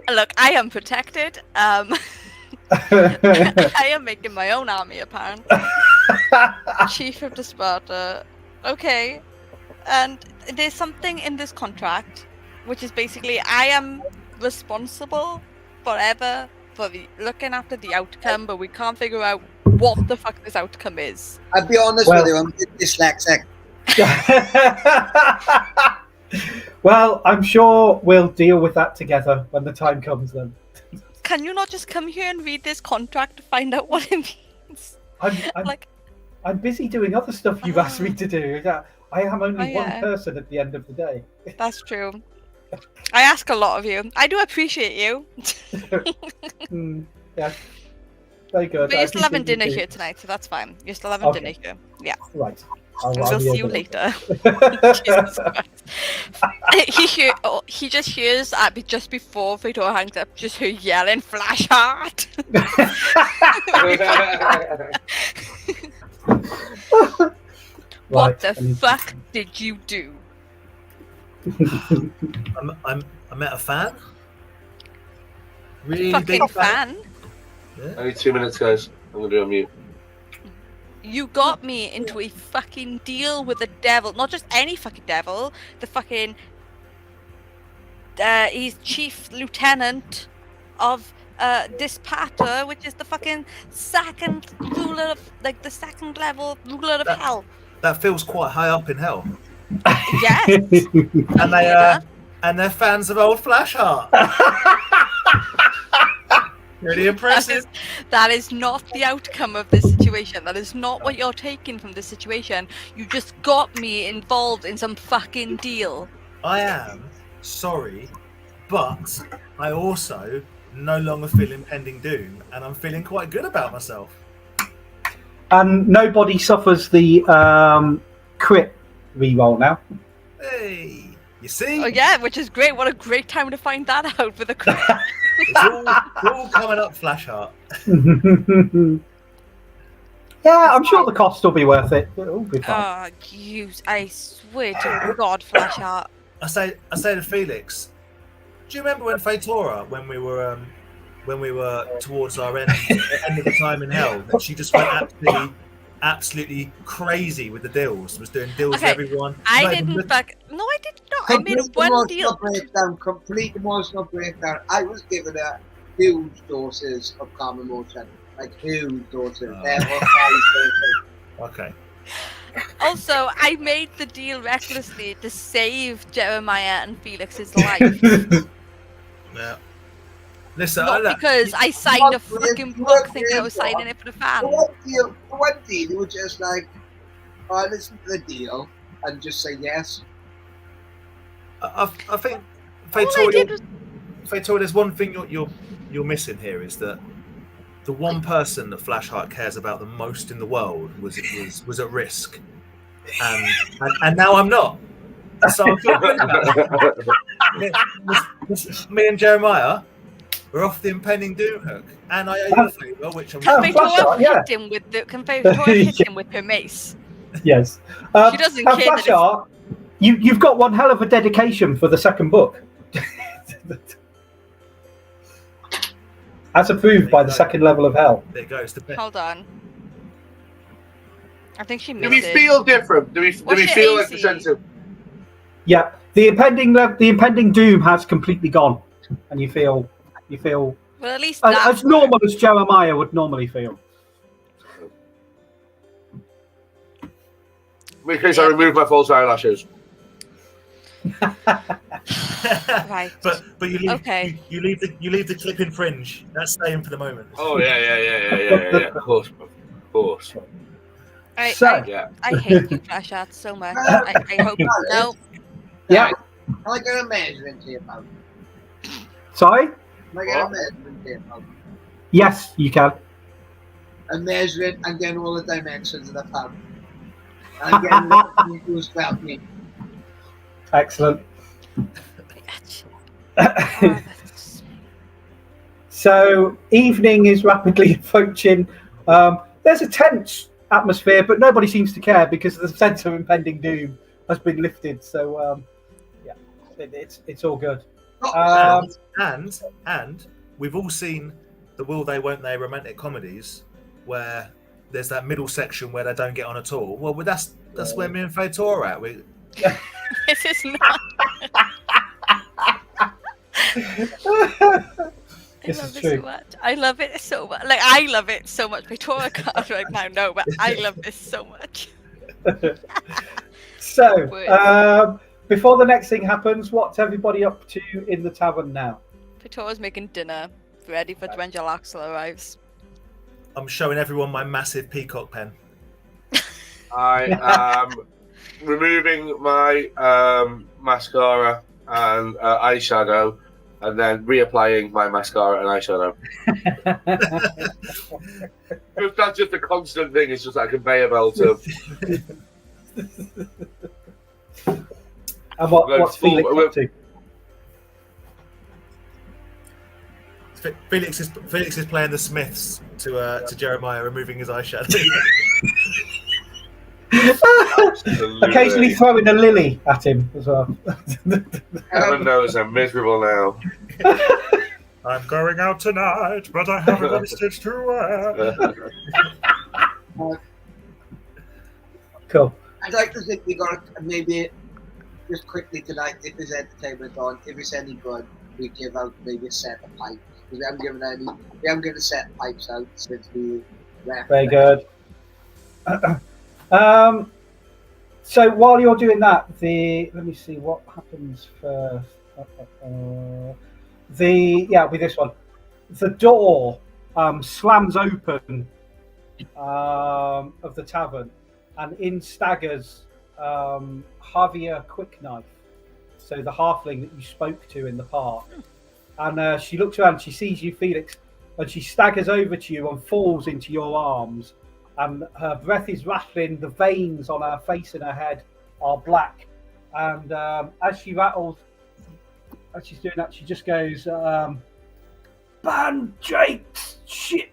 look, I am protected. I am making my own army, apparently. Chief of Desparta. Okay. And there's something in this contract, which is basically I am responsible forever for looking after the outcome, but we can't figure out what the fuck this outcome is. I'll be honest with you, I'm a bit dyslexic. Well, I'm sure we'll deal with that together when the time comes then. Can you not just come here and read this contract to find out what it means? I'm busy doing other stuff you've asked me to do. I am only one yeah. person at the end of the day. That's true. I ask a lot of you. I do appreciate you. Yeah, very good. But you're still having dinner here tonight, so that's fine. You're still having dinner here. Yeah. Right. We'll see you later. Jesus Christ. He just hears just before Fedor hangs up, just her yelling flash heart. What the fuck did you do? I met a fan. Really Fucking big fan. Yeah. Only 2 minutes, guys. I'm gonna be on mute. You got me into a fucking deal with the devil. Not just any fucking devil. The fucking... he's chief lieutenant of Desparta, which is the fucking second ruler of... Like, the second level ruler of hell. That feels quite high up in hell. Yes. And they're fans of old Flashheart. Really impressive. That is not the outcome of this situation. That is not what you're taking from this situation. You just got me involved in some fucking deal. I am sorry, but I also no longer feel impending doom, and I'm feeling quite good about myself. And nobody suffers the crit reroll now. Hey, you see? Oh yeah, which is great. What a great time to find that out with a crit. It's all coming up, Flashheart. Yeah, I'm sure the cost will be worth it. It'll be fine. Oh, I swear to God, Flashheart. I say to Felix, do you remember when Fatora, when we were towards our end of the time in hell, that she just went absolutely crazy with the deals, was doing deals with everyone. I did not. I made one deal. Complete emotional breakdown. I was given a huge doses of calm emotion, like huge doses. Okay. Also, I made the deal recklessly to save Jeremiah and Felix's life. Yeah. Listen, Not because I signed a fucking book thinking I was signing it for the fans. For one deal, you were just like, oh, listen to the deal and just say yes. I think Fatora, there's one thing you're missing here, is that the one person that Flashheart cares about the most in the world was at risk, and now I'm not. So I'm feeling good about it. Me and Jeremiah, we're off the impending doom hook, and I owe you a favour, which I'm. Can Fatora hit him with her mace? Yes. She doesn't care. Flashheart, you've got one hell of a dedication for the second book. As approved by the second level of hell. There goes. Hold on. I think she missed Do we feel different? Do we feel like the sense of... Yeah, the impending doom has completely gone, and you feel well, at least as normal as Jeremiah would normally feel. In case I remove my false eyelashes. Right. But you leave the clip-in fringe. That's staying for the moment. Oh yeah. Of course. I hate you, Flashheart, so much. I hope no. Yeah. Am I going to measurement tape out? Sorry? Am I going to measurement tape out? Yes, you can. And measuring and getting all the dimensions of the pub. And getting the who's about me. Excellent. So, evening is rapidly approaching. There's a tense atmosphere, but nobody seems to care because the sense of impending doom has been lifted. So, it's all good. And we've all seen the will they won't they romantic comedies where there's that middle section where they don't get on at all. Well, that's where me and Fator are at. This is not. I love it so much. Like, I love it so much. Victoria can't right now, no, but I love this so much. So, before the next thing happens, what's everybody up to in the tavern now? Victoria's making dinner, ready for when Jalaxel arrives. I'm showing everyone my massive peacock pen. I am removing my mascara and eyeshadow, and then reapplying my mascara and eyeshadow. That's just a constant thing. It's just like a conveyor belt of. And what's Felix up to? Felix is playing the Smiths to Jeremiah, removing his eyeshadow. Occasionally throwing a lily at him as well. Heaven knows I'm miserable now. I'm going out tonight, but I haven't got a stitch to wear. Cool. I'd like to think we got maybe just quickly tonight, if there's entertainment on, if it's any good, we give out maybe a set of pipes. Because we haven't given a set of pipes out since we left. Very good. So while you're doing that, let me see what happens first. With this one, the door slams open of the tavern, and in staggers Javier Quickknife, so the halfling that you spoke to in the park. And she looks around, she sees you, Felix, and she staggers over to you and falls into your arms. And her breath is rattling, the veins on her face and her head are black. And as she rattles, as she's doing that, she just goes, "Ban Jake's shit,"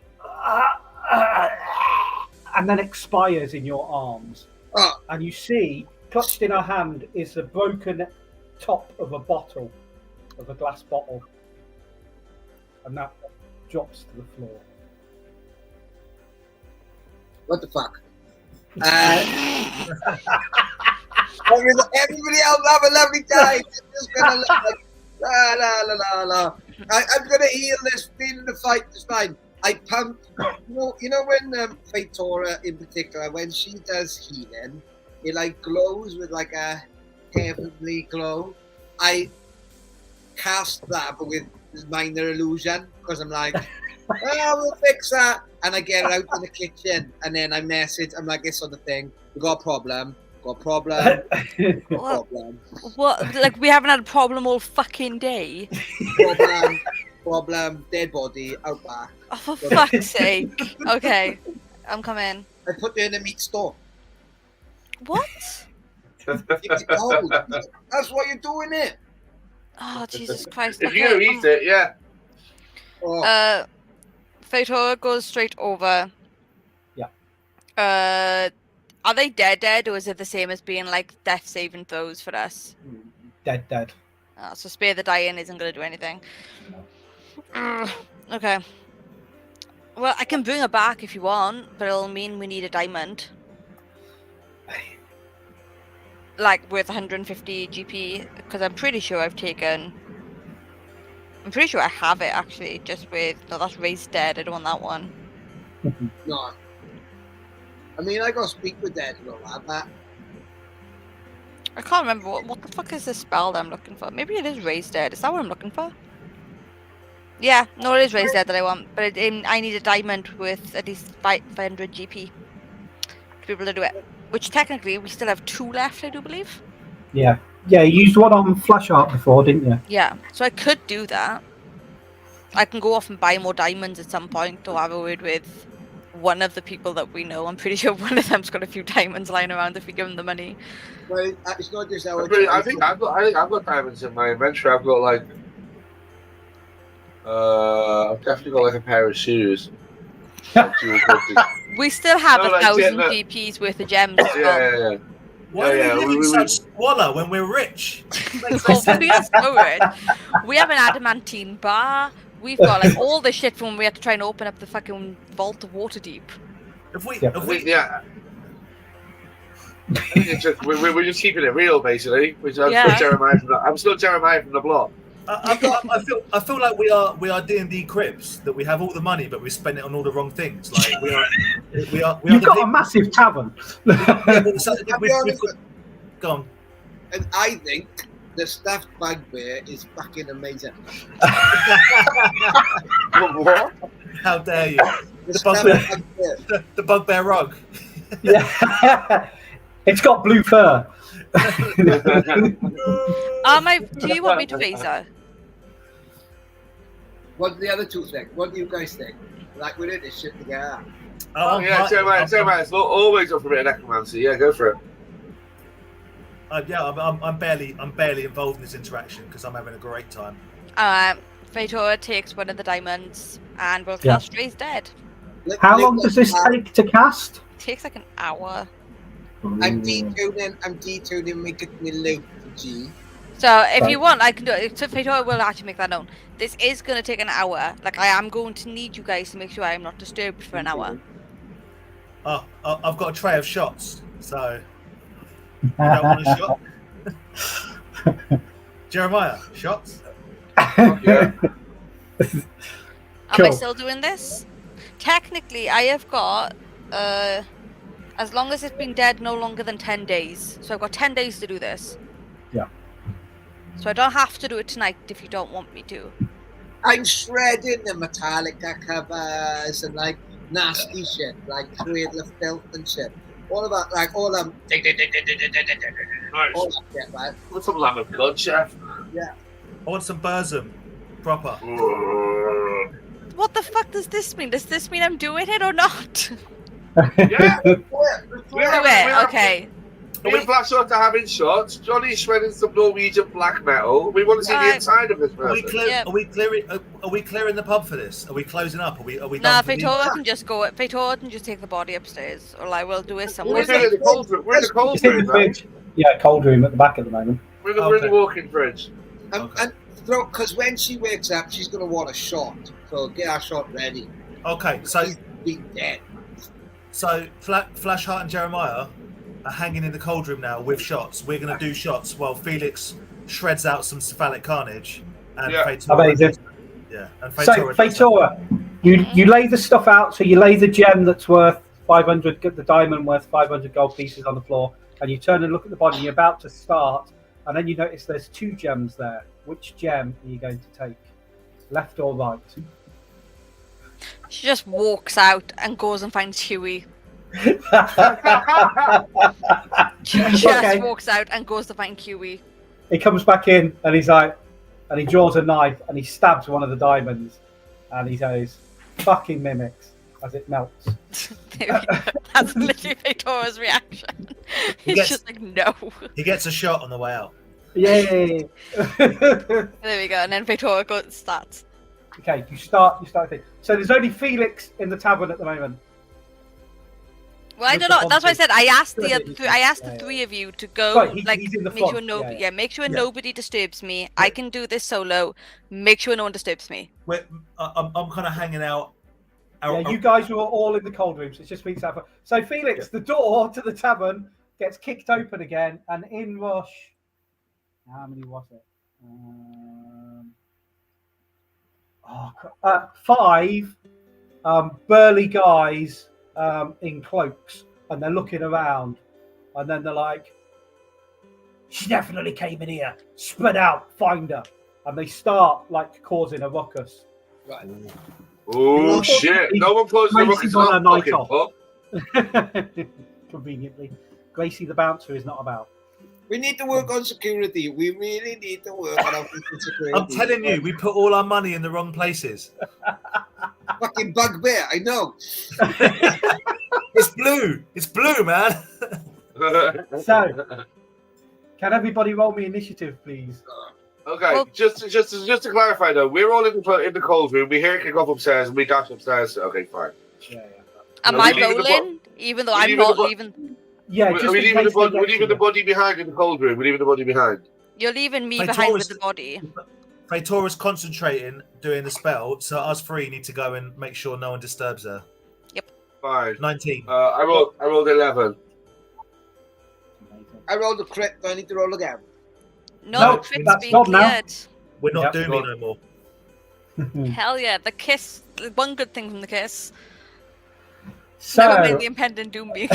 and then expires in your arms. And you see, clutched in her hand is the broken top of a bottle, of a glass bottle. And that drops to the floor. What the fuck? Everybody else have a lovely time. It's just gonna look like la la la la la. I'm gonna heal this feeling the fight. It's fine. I pumped. You know when Fatora in particular, when she does healing, it like glows with like a heavenly glow. I cast that, but with minor illusion, because I'm like, we'll fix that. And I get out in the kitchen, and then I message. I'm like, this sort of thing. We got a problem. Problem. What? Like we haven't had a problem all fucking day. Problem. Dead body out back. Oh, for fuck's sake. Okay, I'm coming. I put you in a meat store. What? That's why you're doing it. Oh, Jesus Christ. If you eat it, yeah. Fator goes straight over. Yeah. Are they dead, or is it the same as being like death saving throws for us? Dead. So spare the dying isn't going to do anything. Okay. Well, I can bring her back if you want, but it'll mean we need a diamond. Like worth 150 GP, because I'm pretty sure I have it actually, just with, no, that's raised dead, I don't want that one. No. I mean, I gotta speak with Dead and all that. I can't remember, what the fuck is the spell that I'm looking for? Maybe it is raised dead, is that what I'm looking for? Yeah, no, it is raised dead that I want, but I need a diamond with at least 500 GP to be able to do it. Which technically, we still have 2 left, I do believe. Yeah, you used one on Flash Art before, didn't you? Yeah, so I could do that. I can go off and buy more diamonds at some point, or have a word with one of the people that we know. I'm pretty sure one of them's got a few diamonds lying around if we give them the money. Well, it's not just our I think I've got diamonds in my inventory. I've got like I've definitely got like a pair of shoes. We still have No, 1,000 no. GPs worth of gems as well. Yeah. Why Yeah, are we living such squalor when we're rich? Fast forward, we have an adamantine bar. We've got like all the shit from when we had to try and open up the fucking vault of Waterdeep. If we I think it's just, we're just keeping it real, basically. I'm still Jeremiah from the block. I feel like we are D&D Crips, that we have all the money but we spend it on all the wrong things. Like we are You've got a massive tavern. Go on. And I think the stuffed bugbear is fucking amazing. What? How dare you? The bugbear rug. Yeah. It's got blue fur. Do you want me to Visa? What do the other two think? What do you guys think? Like, we're in this shit together. Oh, yeah, Jeremiah's always up for a bit of necromancy. Yeah, go for it. I'm barely involved in this interaction because I'm having a great time. Fator takes one of the diamonds and will cast Raise Dead. How long does this take to cast? It takes like an hour. I'm detuning my loot, G. So if you want, I can do it. So Fator will actually make that known. This is going to take an hour. Like, I am going to need you guys to make sure I am not disturbed for an hour. Oh, I've got a tray of shots, so you don't want a shot? Jeremiah, shots? Yeah. Am I still doing this? Technically, I have got As long as it's been dead no longer than 10 days. So I've got 10 days to do this. Yeah. So I don't have to do it tonight if you don't want me to. I'm shredding the Metallica covers and like nasty shit, like Cradle of Filth and shit. All about like all them. Nice. All that shit, right? What's some lamb of God, chef? I want some burzum. Proper. What the fuck does this mean? Does this mean I'm doing it or not? Yeah. Do it, okay. Me and Flashshot are having shots. Johnny's shredding some Norwegian black metal. We want to see the inside of this Are we, person. Yep. are we clearing the pub for this? Are we closing up? Are we Nah, done for the Fatora can just go. Fatora can just take the body upstairs, or I will do it somewhere. We're doing it in the cold room. We're in the cold It's in room, the right? fridge. Yeah, cold room at the back at the moment. We're in the walk-in fridge. And because when she wakes up, she's gonna want a shot. So get our shot ready. Okay, so She's been dead. Flashheart and Jeremiah are hanging in the cold room now with shots. We're going to do shots while Felix shreds out some cephalic carnage. And Amazing. And So, Fatora, you lay the stuff out. So you lay the gem that's worth 500, the diamond worth 500 gold pieces on the floor, and you turn and look at the body. You're about to start, and then you notice there's 2 gems there. Which gem are you going to take? Left or right? She just walks out and goes and finds Huey. She just walks out and goes to find Huey. He comes back in and he's like, and he draws a knife and he stabs one of the diamonds, and he goes, "Fucking mimics," as it melts. There we go. That's literally Fatora's reaction. He's just like, no. He gets a shot on the way out. Yay! There we go. And then Fatora starts. Okay, you start thing. So there's only Felix in the tavern at the moment. Well, I don't know. That's why I said I asked the 3 of you to go. Sorry, he's in the make sure front. make sure nobody disturbs me. I can do this solo. Make sure no one disturbs me. I'm kind of hanging out. You guys were all in the cold room, so it's just Felix out. So Felix, the door to the tavern gets kicked open again, and in rush. How many was it? 5 burly guys in cloaks, and they're looking around, and then they're like, "She definitely came in here. Spread out, find her." And they start like causing a ruckus. Right. Oh shit! No one closes the ruckus on a night off. Conveniently, Gracie the bouncer is not about. We need to work on security. We really need to work on our security. I'm telling you, we put all our money in the wrong places. Fucking bugbear, I know. It's blue. It's blue, man. So, can everybody roll me initiative, please? Okay, Well- just to clarify though, we're all in the cold room. We hear it kick off upstairs, and we dash upstairs. Okay, fine. Yeah. Am No, I we leave the rolling? Even though we I'm leave the not bo- leaving. Yeah, Are just we in leaving case the body? they We're get leaving to the you. body behind in the cold room. We're leaving the body behind. You're leaving me Hey, behind Taurus- with the body. Fatora's concentrating, doing the spell, so us 3 need to go and make sure no one disturbs her. Fine. 19. I rolled 11. I rolled a crit. Do I need to roll again? No, No, the crit's that's being not now. cleared. We're not Yep. doing no more. Hell yeah, the kiss. One good thing from the kiss. Never So, mind the impending doom being.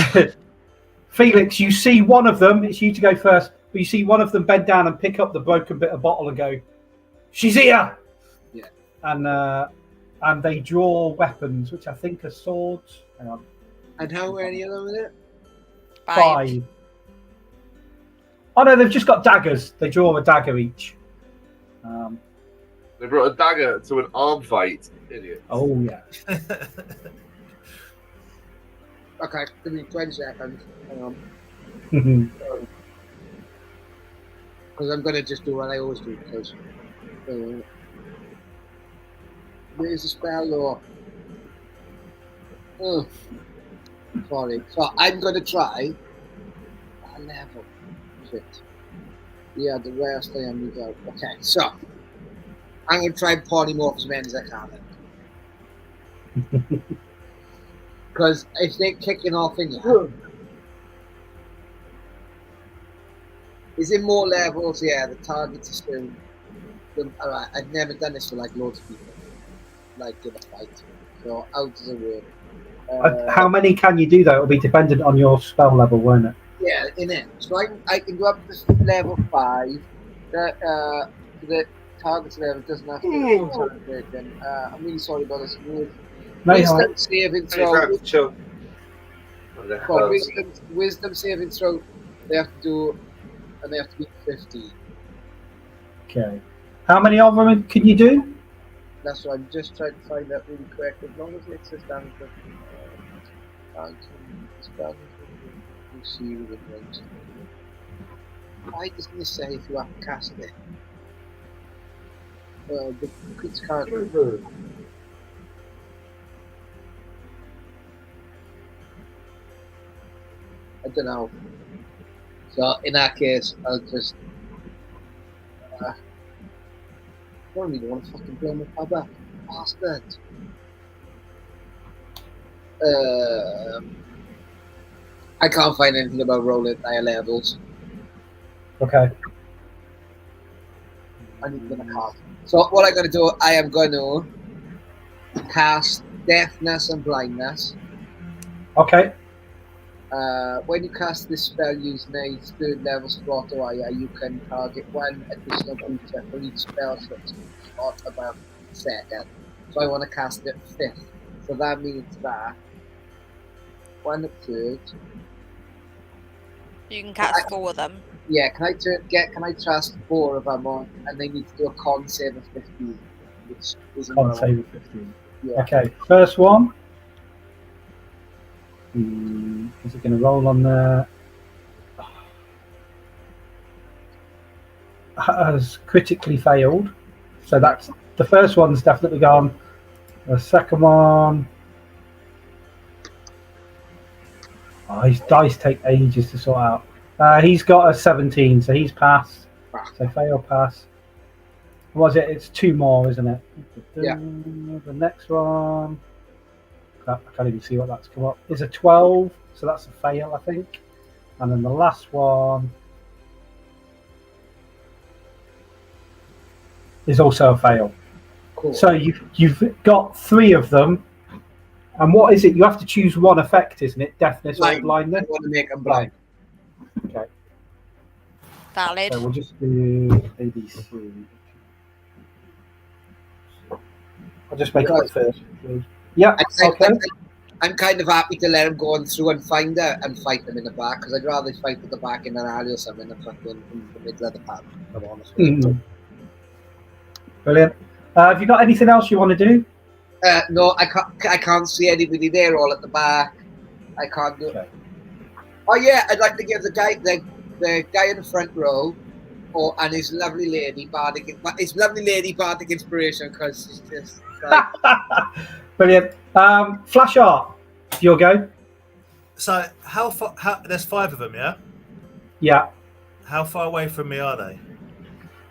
Felix, you see one of them. It's you to go first, but you see one of them bend down and pick up the broken bit of bottle and go, "She's here!" Yeah. And they draw weapons, which I think are swords. Hang on. And how many of them is it? 5. Oh no, they've just got daggers. They draw a dagger each. They brought a dagger to an arm fight. Idiot. Oh yeah. Okay, give me 20 seconds. Hang on. Because I'm going to just do what I always do. Because where's the spell or? Oh, sorry. So I'm going to try a level. Shit. Yeah, the rest I am to go. Okay, so I'm going to try and polymorph as many as I can. Because if they're kicking off in here, is it more levels? Yeah, the targets are still. Alright, I've never done this for like loads of people. Like in a fight. So how does it work? How many can you do though? It'll be dependent on your spell level, won't it? Yeah, in it. So I can go up to level 5. The target's level doesn't have to be taken. I'm really sorry about this. No, Wisdom saving throw. Sure. Well, wisdom saving throw. They have to do, and they have to be 50. Okay. How many of them can you do? That's what I'm just trying to find out really quick. As long as it says down to spell, you see with the range. Why doesn't it say if you have to cast it? The creature can't. I don't know. So in that case, I'll just. I don't really want to fucking blame my papa, bastard. I can't find anything about rolling higher levels. Okay. I need to cast. So what I'm going to do, I am going to cast Deafness and Blindness. Okay. When you cast this spell using a 3rd level spot or higher, you can target one additional creature for each spell slot above 2nd. So I want to cast it 5th. So that means that 1 at 3rd. You can cast 4 of them. Yeah, can I trust 4 of them on, and they need to do a con save of 15, which is Con save of 15. Yeah. Okay, first one. Is it going to roll on the? Has critically failed, so that's the first one's definitely gone. The second one. Oh, his dice take ages to sort out. He's got a 17, so he's passed. So fail, pass. What was it? It's 2 more, isn't it? Yeah. The next one. I can't even see what that's come up. Is a 12, so that's a fail, I think. And then the last one is also a fail. Cool. So you've got 3 of them. And what is it? You have to choose one effect, isn't it? Deafness or blindness? I want to make them blind. Okay. Valid. So we'll just do ABC. I'll just make it first, please. Yeah, okay. I'm kind of happy to let them go on through and find her and fight them in the back, because I'd rather fight at the back in an alley or something than fucking in the middle of the path. I'm honest with you. Brilliant. Have you got anything else you want to do? No, I can't see anybody there, all at the back. I can't do it. Oh yeah, I'd like to give the guy in the front row, and his lovely lady bardic inspiration, because she's just like... Brilliant. Flash art. Your go. So how far? There's 5 of them, yeah. Yeah. How far away from me are they?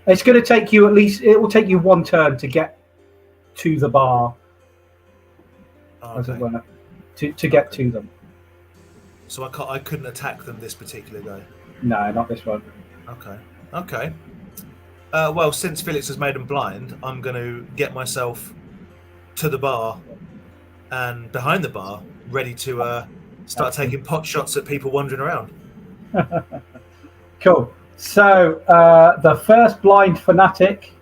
It's going to take you it will take you 1 turn to get to the bar. Oh, As it okay. were, to get to them. So I couldn't attack them this particular day. No, not this one. Okay. Well, since Felix has made them blind, I'm going to get myself to the bar and behind the bar, ready to start taking pot shots at people wandering around. Cool. So the first blind fanatic,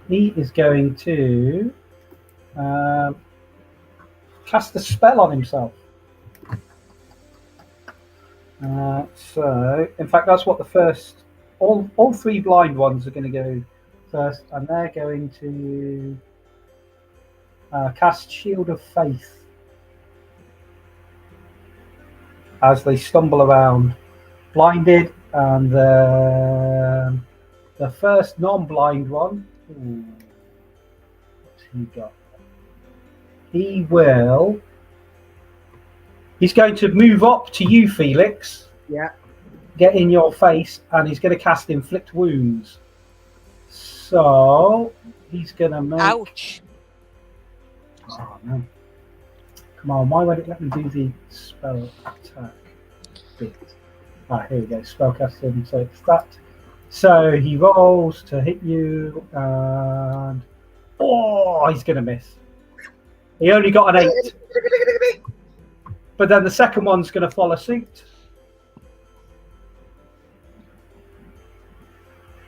he is going to cast a spell on himself. So, in fact, that's what the first. All 3 blind ones are going to go first, and they're going to cast Shield of Faith as they stumble around, blinded, and the first non-blind one. What's he got? He's going to move up to you, Felix. Yeah. Get in your face, and he's going to cast Inflict Wounds. So he's going to make... Ouch. Oh, no. Come on, why won't it let me do the spell attack bit? Here we go, spellcasting, so it's that. So he rolls to hit you, and... Oh, he's going to miss. He only got an 8. But then the second one's going to follow suit.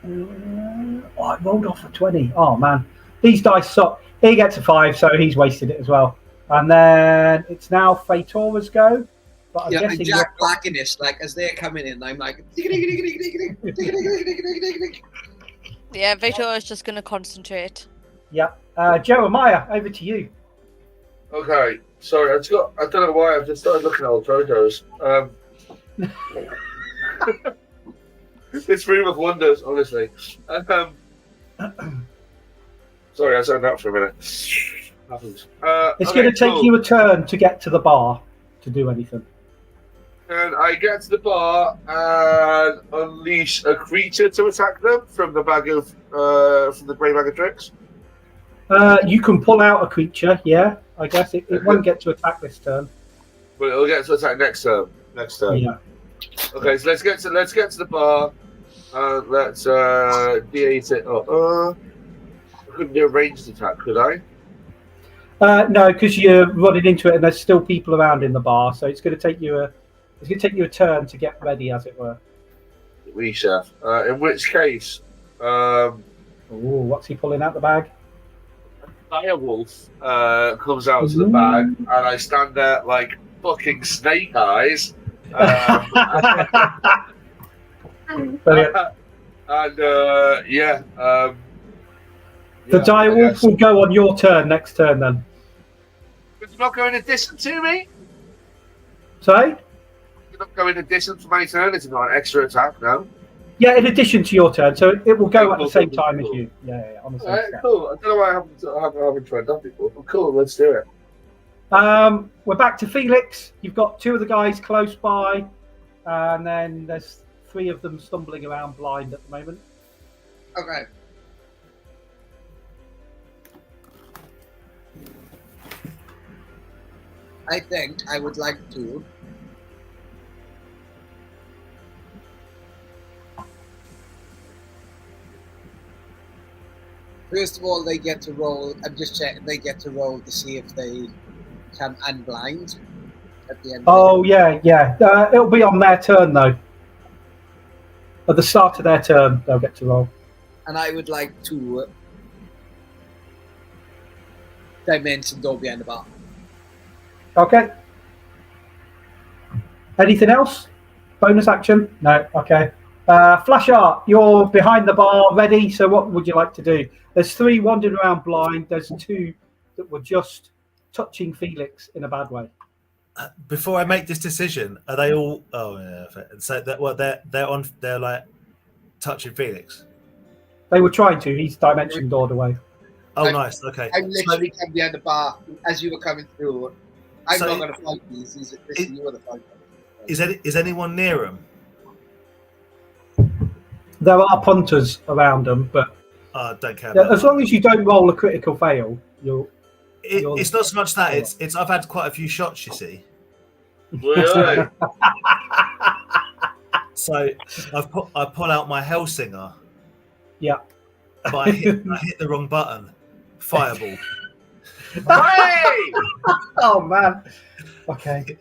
I rolled off a 20. Oh, man. These dice suck. He gets a 5, so he's wasted it as well. And then it's now Fatora's go. But I'm Yeah, guessing and Jack Blackinish, like as they're coming in, I'm like, Yeah, Victor is just going to concentrate. Yeah. Jeremiah, over to you. Okay, sorry, I don't know why I've just started looking at old photos. This room of wonders, honestly. Sorry, I zoned out for a minute. Happens. It's going to take you a turn to get to the bar to do anything. And I get to the bar and unleash a creature to attack them from the grey bag of tricks. You can pull out a creature, yeah. I guess it won't get to attack this turn. But it'll get to attack next turn. Yeah. Okay, so let's get to the bar and let's D8 it up. I couldn't do a ranged attack, could I? No, because you're running into it and there's still people around in the bar, so it's going to take you a turn to get ready, as it were. We chef. In which case, What's he pulling out the bag? Direwolf comes out to the bag, and I stand there like fucking Snake Eyes. Brilliant. The direwolf will go on your turn next turn, then. It's not going in addition to me. Sorry? It's not going in addition to my turn. It's not an extra attack, no. Yeah, in addition to your turn, so it will go at the same time as you. Yeah, on the same step. Cool. I don't know why I haven't tried that before, but cool. Let's do it. We're back to Felix. You've got 2 of the guys close by, and then there's 3 of them stumbling around blind at the moment. okay. I think I would like to first of all, they get to roll. I'm just checking. They get to roll to see if they can unblind at the end. Oh, yeah. It'll be on their turn, though. At the start of their turn, they'll get to roll. And I would like to dimension door behind the bar. Okay. Anything else? Bonus action? No. Okay. Flash art, you're behind the bar, ready. So what would you like to do? There's 3 wandering around blind. There's 2 that were just touching Felix in a bad way. Before I make this decision, are they all? Oh, yeah. So they're like touching Felix. They were trying to. He's dimension doored away. Oh, nice. Okay. I'm literally come behind the bar as you were coming through. I'm not going to fight these. You are the fighter. Is anyone near him? There are punters around them, but don't care. About as long as you don't roll a critical fail, it's not so much that. It's I've had quite a few shots, you see. Really? So I pull out my Hellsinger. Yeah. But I hit the wrong button. Fireball. Hey! Oh man. Okay.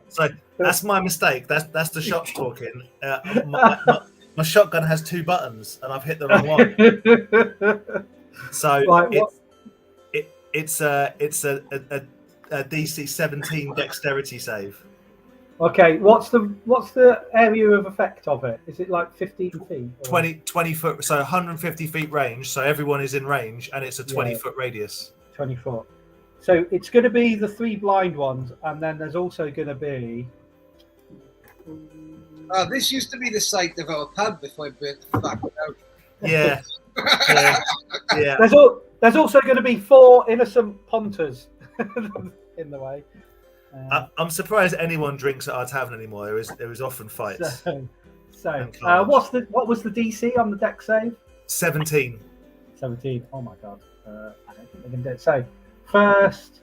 So that's my mistake. That's the shots talking. My shotgun has 2 buttons, and I've hit the wrong one. So right, it's a DC 17 dexterity save. Okay, what's the area of effect of it? Is it like 15 feet? Or? 20 foot, so 150 feet range. So everyone is in range, and it's a 20-foot radius. 20 foot. So it's going to be the 3 blind ones, and then there's also going to be. This used to be the site of our pub before I burnt the fuck out. Yeah. Yeah. There's also going to be 4 innocent punters in the way. I'm surprised anyone drinks at our tavern anymore. There is often fights. What was the DC on the deck save? 17. 17. Oh my god. I don't think they can do it. So first,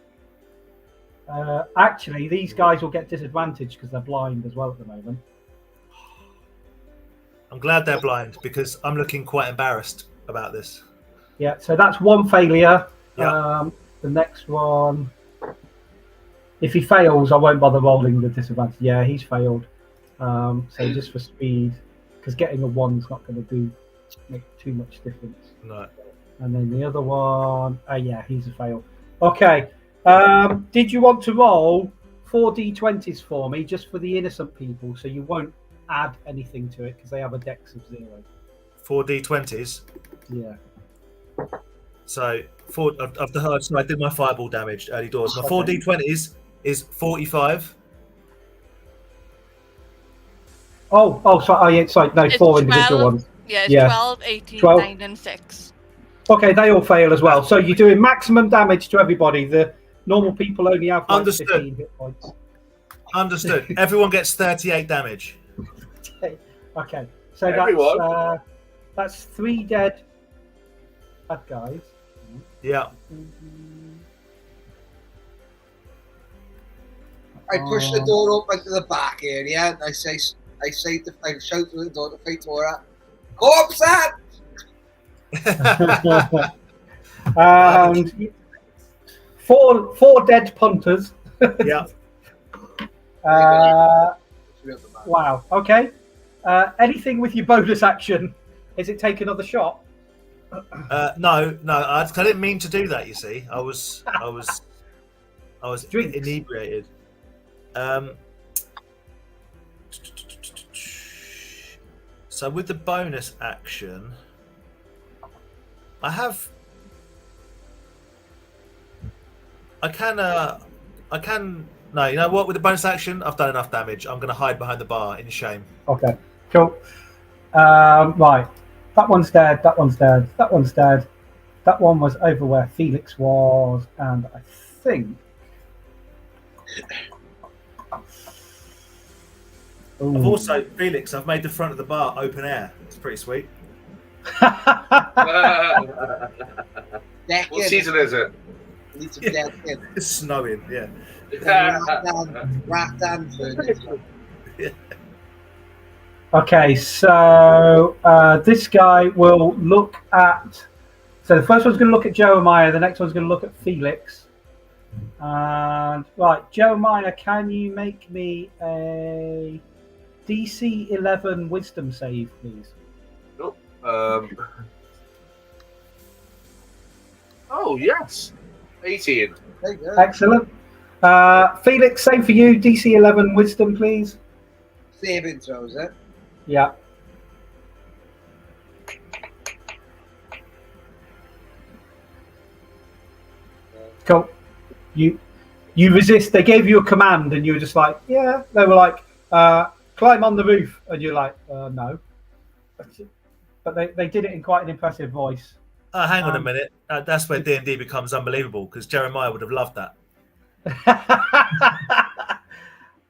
actually, these guys will get disadvantage because they're blind as well at the moment. I'm glad they're blind because I'm looking quite embarrassed about this. Yeah. So that's 1 failure. Yeah. The next one. If he fails, I won't bother rolling the disadvantage. Yeah, he's failed. So just for speed, because getting a 1's not going to make too much difference. No. And then the other one, yeah, he's a fail. Okay. Did you want to roll 4d20s for me, just for the innocent people, so you won't add anything to it because they have a dex of 0? 4d20s. Yeah. So I did my fireball damage early doors. My 4d20s is 45. Yeah, sorry, no, It's 4 individual 12. ones. Yeah, it's Yeah. 12, 18, 12. 9, and 6. Okay, they all fail as well. So you're doing maximum damage to everybody. The normal people only have like 15 hit points. Understood. Everyone gets 38 damage. Okay, so that's 3 dead bad guys. Yeah. I push the door open to the back area and I shout through the door to Feitora, "Go upset!" And four dead punters. Yeah. Wow. Okay. Anything with your bonus action? Is it take another shot? No. I didn't mean to do that. You see, I was Drinks. inebriated. So with the bonus action, I can. No, you know what? With the bonus action, I've done enough damage. I'm going to hide behind the bar in shame. Okay. Cool. Right. That one's dead. That one's dead. That one's dead. That one was over where Felix was, and I think. Ooh. I've also, Felix, I've made the front of the bar open air. It's pretty sweet. What season is it? Need some dead in. It's snowing, yeah. Okay, so this guy will look at. So the first one's going to look at Jeremiah. The next one's going to look at Felix. And right, Jeremiah, can you make me a DC 11 Wisdom save, please? Oh yes, 18. Excellent. Felix, same for you. DC 11 Wisdom, please. Saving throws, eh? Yeah. Cool. You resist. They gave you a command, and you were just like, yeah. They were like, climb on the roof, and you're like, no. But they did it in quite an impressive voice. Hang on a minute. That's where D&D becomes unbelievable, because Jeremiah would have loved that.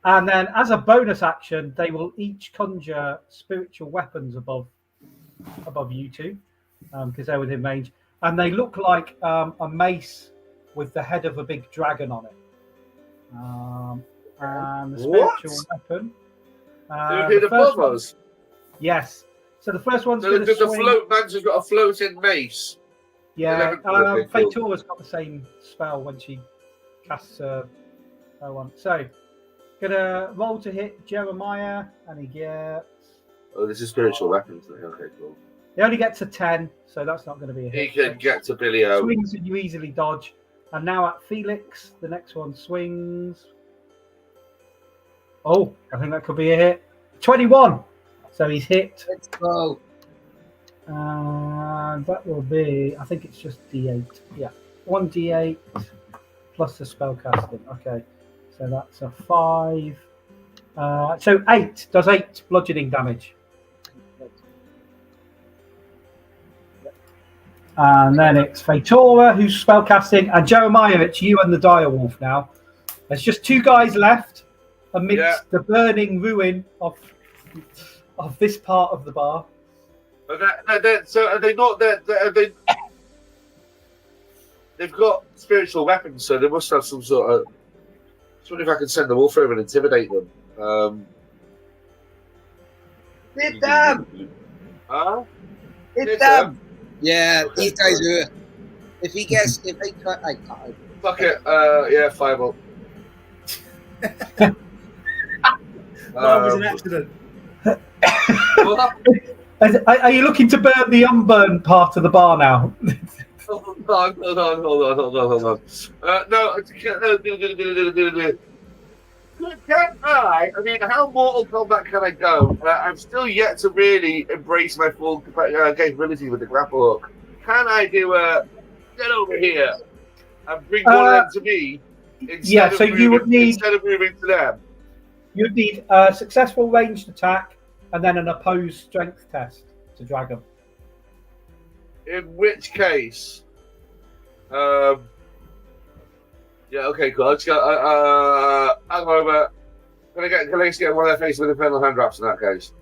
And then, as a bonus action, they will each conjure spiritual weapons above you two, because they're within range, and they look like a mace with the head of a big dragon on it. And the spiritual weapon. The first one? Yes. So the first one's So going to the swing. float man's got a floating mace. Yeah, Okay, cool. Feitora's got the same spell when she casts her one. So, gonna roll to hit Jeremiah, and he gets. Oh, this is spiritual weapons. Okay, cool. He only gets a 10, so that's not going to be a He hit. can get to Billy O. Swings and you easily dodge. And now at Felix, the next one swings. Oh, I think that could be a hit. 21. So he's hit. Let's go. And that will be, I think it's just D8. Yeah. 1D8 plus the spell casting. Okay. So that's a 5. So 8. Does 8 bludgeoning damage. And then it's Feitora who's spellcasting, and Jeremiah, it's you and the direwolf now. There's just 2 guys left amidst the burning ruin of this part of the bar. So are they not? They've got spiritual weapons, so they must have some sort of. I wonder if I can send the wolf over and intimidate them. Hit them! Huh? Hit them! Yeah, these guys are. If they try, I can't. Fuck it. Yeah, 5 up. Mine was an accident. What? Are you looking to burn the unburned part of the bar now? Hold on. No. Can I mean, how Mortal Kombat can I go? I'm still yet to really embrace my full capability with the grapple hook. Can I do a get over here and bring one of them to me instead of moving to them? You'd need a successful ranged attack and then an opposed strength test to drag them. In which case, yeah, okay, cool. Let's go. Hang over. Can I just get one of their faces with infernal hand wraps in that case?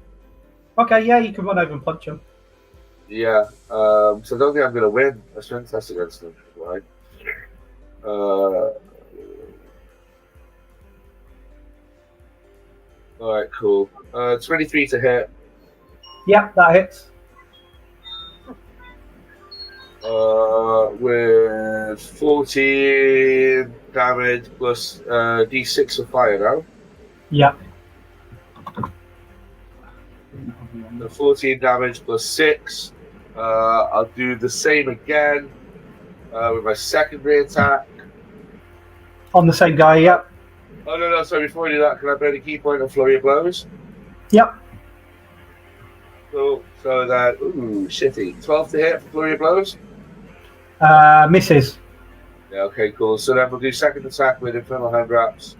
Okay, yeah, you can run over and punch them. Yeah. So I don't think I'm going to win a strength test against them, right? All right, cool. 23 to hit. Yep, that hits. With 14 damage plus D6 of fire now. Yep. The 14 damage plus 6. I'll do the same again with my secondary attack. On the same guy, yep. Oh, no, sorry, before I do that, can I burn a key point on Flurry of Blows? Yep. Cool. So that, shitty. 12 to hit for Flurry of Blows? Misses. Yeah, okay, cool. So then we'll do second attack with Infernal Hand Wraps.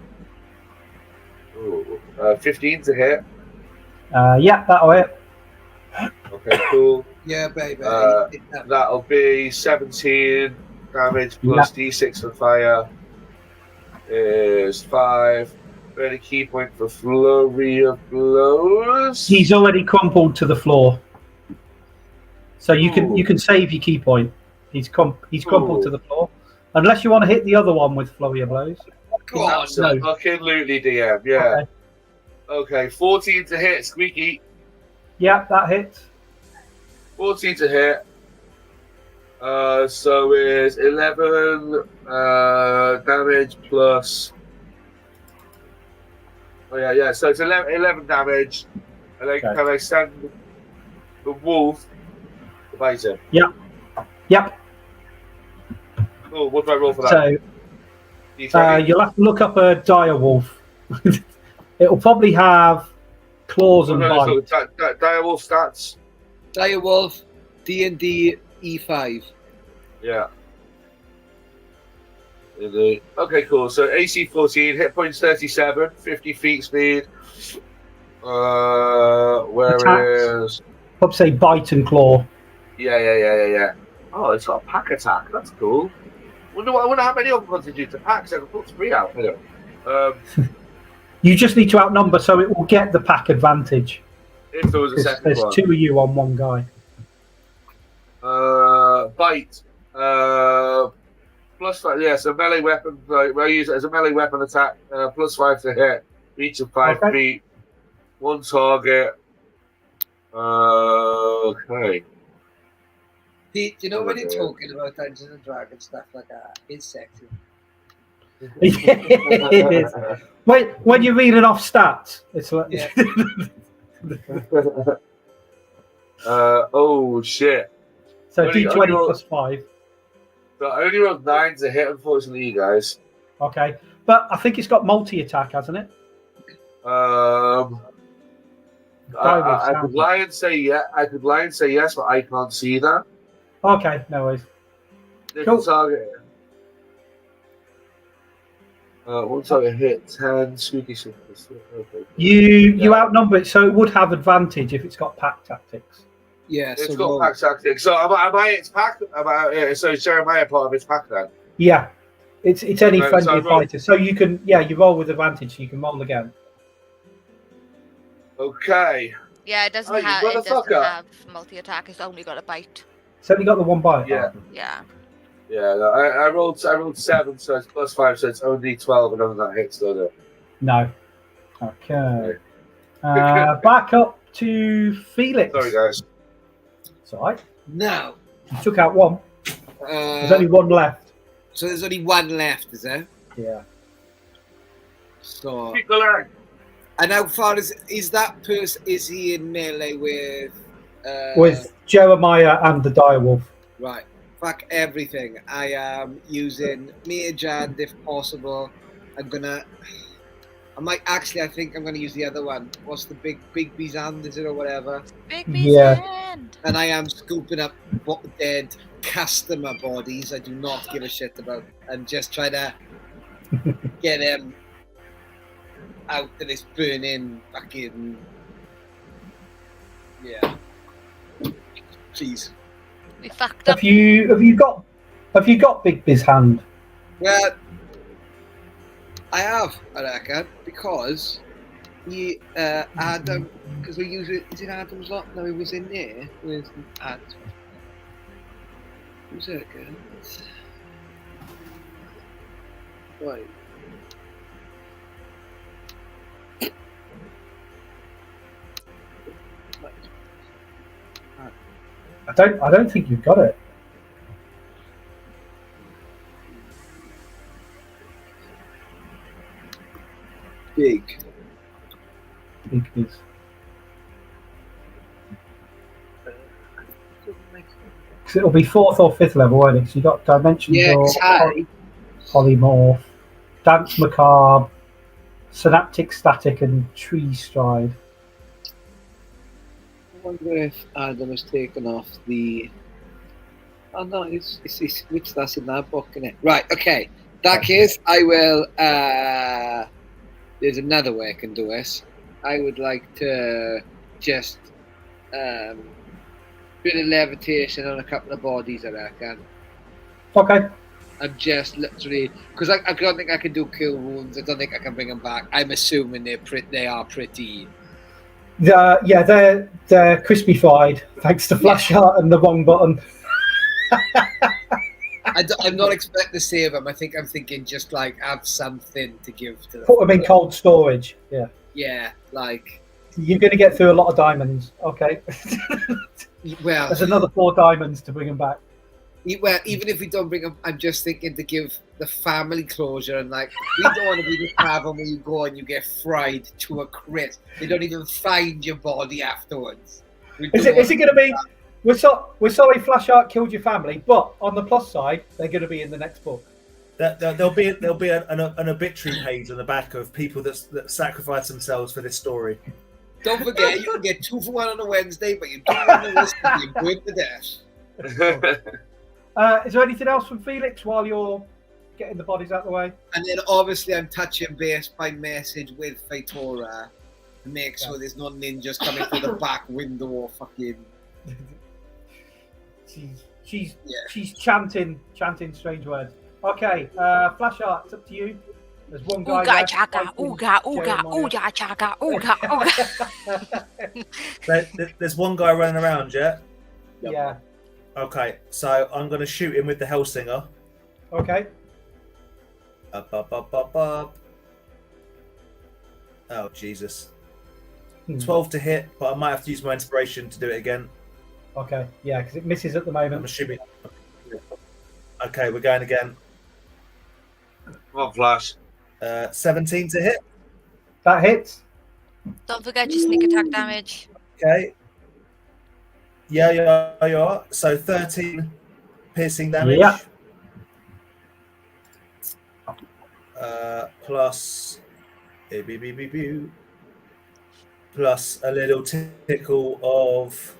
15 to hit. Yep, that'll hit. Okay, cool. Yeah, baby. That'll be 17 damage plus D6 for fire. Is 5. Burn a key point for Flurry of Blows. He's already crumpled to the floor. So you can save your key point. He's crumpled to the floor. Unless you want to hit the other one with Flurry of Blows. Absolutely, DM, yeah. Okay, 14 to hit, squeaky. Yeah, that hits. 14 to hit. So is 11 damage plus. Oh yeah. So it's 11 damage, and then can I send the wolf to bite him? Yep. Cool. What do I roll for that? So you'll have to look up a dire wolf. It'll probably have claws and bite. So dire wolf stats. Dire wolf, D&D E5. Yeah. Okay, cool. So AC 14, hit points 37, 50 feet speed. Whereas I'd say bite and claw. Yeah. Oh, it's got a pack attack. That's cool. I wonder how many other ones did you to packs. I can put 3 out. You just need to outnumber, so it will get the pack advantage. If there was a second there's one. 2 of you on one guy. Bite. Plus 5. Yeah, so melee weapon. I use it as a melee weapon attack. Plus 5 to hit. Reach of 5 feet. 1 target. Okay. Pete, you know when you're talking about Dungeons and Dragons stuff like that, it's sexy. It is. When you're reading off stats, it's like oh shit. So D20 plus 5. So I only rolled 9 to hit, unfortunately, you guys. Okay, but I think it's got multi-attack, hasn't it? I could lie and say yes, but I can't see that. Okay, no worries. Different target. One target hit 10. Squeaky. Okay. You outnumber it, so it would have advantage if it's got pack tactics. Yeah, it's got pack tactics. So am I its pack? So is Jeremiah part of its pack then? Yeah, it's any friendly fighter. So you can you roll with advantage, so you can roll again. Okay. Yeah, it doesn't have multi-attack. It's only got a bite. It's only got the 1 bite. Yeah. Yeah. Yeah. No, I rolled 7, so it's plus 5, so it's only 12, and none of that hits, does it? No. Okay. Back up to Felix. Sorry, guys. It's all right. Now. You took out 1. There's only 1 left. So there's only 1 left, is there? Yeah. So, Kick the leg. and how far is that person? Is he in melee with? With Jeremiah and the direwolf. Right. Fuck everything. I am using mage hand if possible. I think I'm gonna use the other one. What's the big bee's hand? Is it or whatever? Big B's Yeah. hand. And I am scooping up dead customer bodies. I do not give a shit about, and just try to get him out of this burning fucking. Yeah. Please. We fucked up. Have you got Big Biz hand? Well, I have, I reckon, because he Adam, because we usually is it Adam's lot? No, he was in there with Adam. Who's that again? Right. I don't think you've got it. Big. Big Biz. Because it'll be 4th or 5th level, won't it? So you got Dimension Yeah, Door, it's high. Polymorph, Dance Macabre, Synaptic Static, and Tree Stride. I wonder if Adam has taken off the. Oh no, it's which that's in that book, isn't it? Right, okay. In that case, I will. There's another way I can do this. I would like to just bit of levitation on a couple of bodies, I reckon. Okay. I'm just literally because I don't think I can do kill wounds. I don't think I can bring them back. I'm assuming they are pretty. They're crispy fried thanks to flash art and the wrong button. I'm not expecting to save them. I'm thinking just like have something to give to them. Put them in cold storage. Yeah. Yeah, like You're going to get through a lot of diamonds. Okay. well, There's another 4 diamonds to bring them back. well, even if we don't bring them, I'm just thinking to give the family closure and like we don't want to be the tavern where you go and you get fried to a crisp. They don't even find your body afterwards. Is it going to be? We're sorry, Flash Art killed your family, but on the plus side, they're going to be in the next book. There'll be an obituary page on the back of people that sacrifice themselves for this story. Don't forget, you can get 2 for 1 on a Wednesday, but you don't want to listen to you burn to death. Is there anything else from Felix while you're getting the bodies out of the way? And then obviously I'm touching base by message with Faitora to make sure there's no ninjas coming through the back window or fucking. She's chanting strange words. Okay, Flash Art, it's up to you. There's one guy. Ooga chaka, ooga, ooga, ooga chaka, ooga, ooga. There's one guy running around, yeah? Yeah. Okay, so I'm going to shoot him with the Hellsinger. Okay. Up, up, up, up, up. Oh, Jesus. 12 to hit, but I might have to use my inspiration to do it again. Okay, yeah, because it misses at the I'm moment. assuming. Okay, we're going again. Come on, Flash. 17 to hit. That hits. Don't forget your sneak attack damage. Okay. Yeah. So 13 piercing damage. Yeah. Plus plus a little tickle of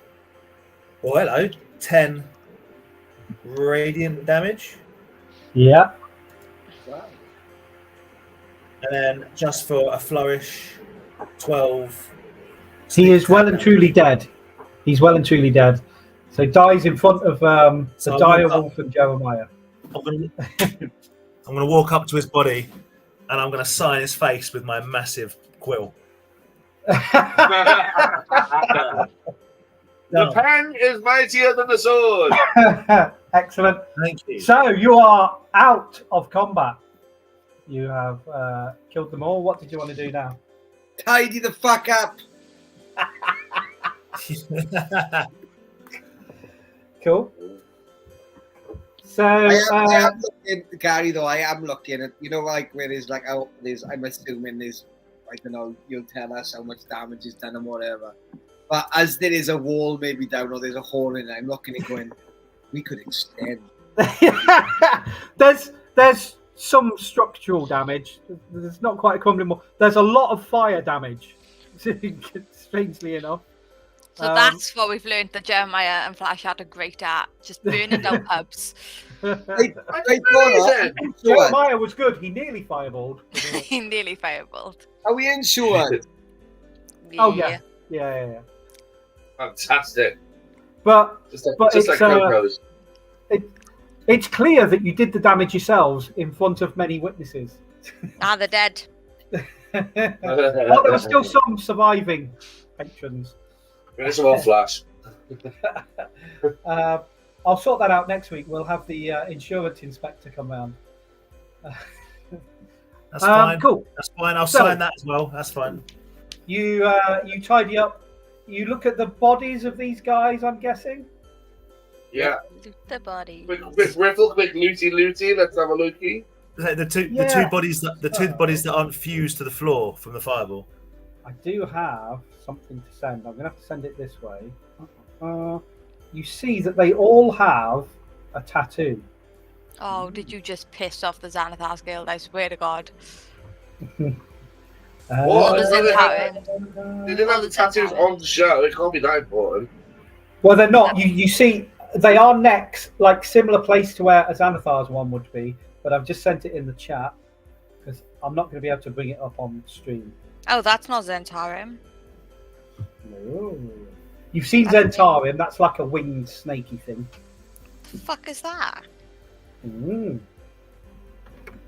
10 radiant damage. Yeah. And then just for a flourish, 12. He is well and truly dead. He's well and truly dead. So dies in front of the direwolf and Jeremiah. I'm gonna walk up to his body and I'm gonna sign his face with my massive quill. The pen is mightier than the sword. Excellent. Thank you. So you are out of combat. You have killed them all. What did you want to do now? Tidy the fuck up. Cool. So I am looking, Gary. Though I am looking at, like where there's like I'm assuming there's, I don't know. You'll tell us how much damage is done and whatever. But as there is a wall maybe down or there's a hole in it, I'm looking at going, we could extend. there's some structural damage. There's not quite a crumbling wall. There's a lot of fire damage. Strangely enough. So that's what we've learned that Jeremiah and Flash are great at, just burning down pubs. Jeremiah was good. He nearly fireballed. He nearly fireballed. Are we insured? Oh yeah. Fantastic. But Just like Coco's. It's clear that you did the damage yourselves in front of many witnesses. Now they're dead. Well, there were still some surviving patrons. It's all Flash. I'll sort that out next week. We'll have the insurance inspector come round. That's fine. Cool. That's fine. I'll sign that as well. That's fine. You tidy up. You look at the bodies of these guys, I'm guessing. Yeah. Loot the bodies. Quick riffle, quick looty. Let's have a looky. The two bodies that aren't fused to the floor from the fireball. I do have something to send. I'm going to have to send it this way. You see that they all have a tattoo. Oh, did you just piss off the Xanathars Guild? I swear to God. What? Was it pattern? They didn't have the tattoos on the show. It can't be that important. Well, they're not. You see, they are next, like similar place to where a Xanathar's one would be, but I've just sent it in the chat because I'm not going to be able to bring it up on stream. Oh, that's not Zentarim. No. You've seen Zentarim. That's like a winged snaky thing. The fuck is that? But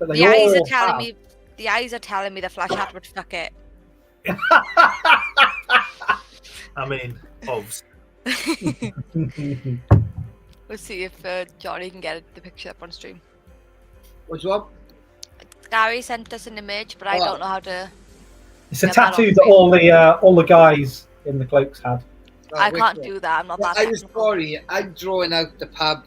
they The eyes all are telling have. me. The eyes are telling me the Flash hat would fuck it. I mean, obvs. We'll see if Johnny can get the picture up on stream. Which one? Gary sent us an image, but I don't know how to. It's a get that tattoo on that all the guys in the cloaks had. I can't do that. I'm not that. I was technical. sorry. I'm drawing out the pub.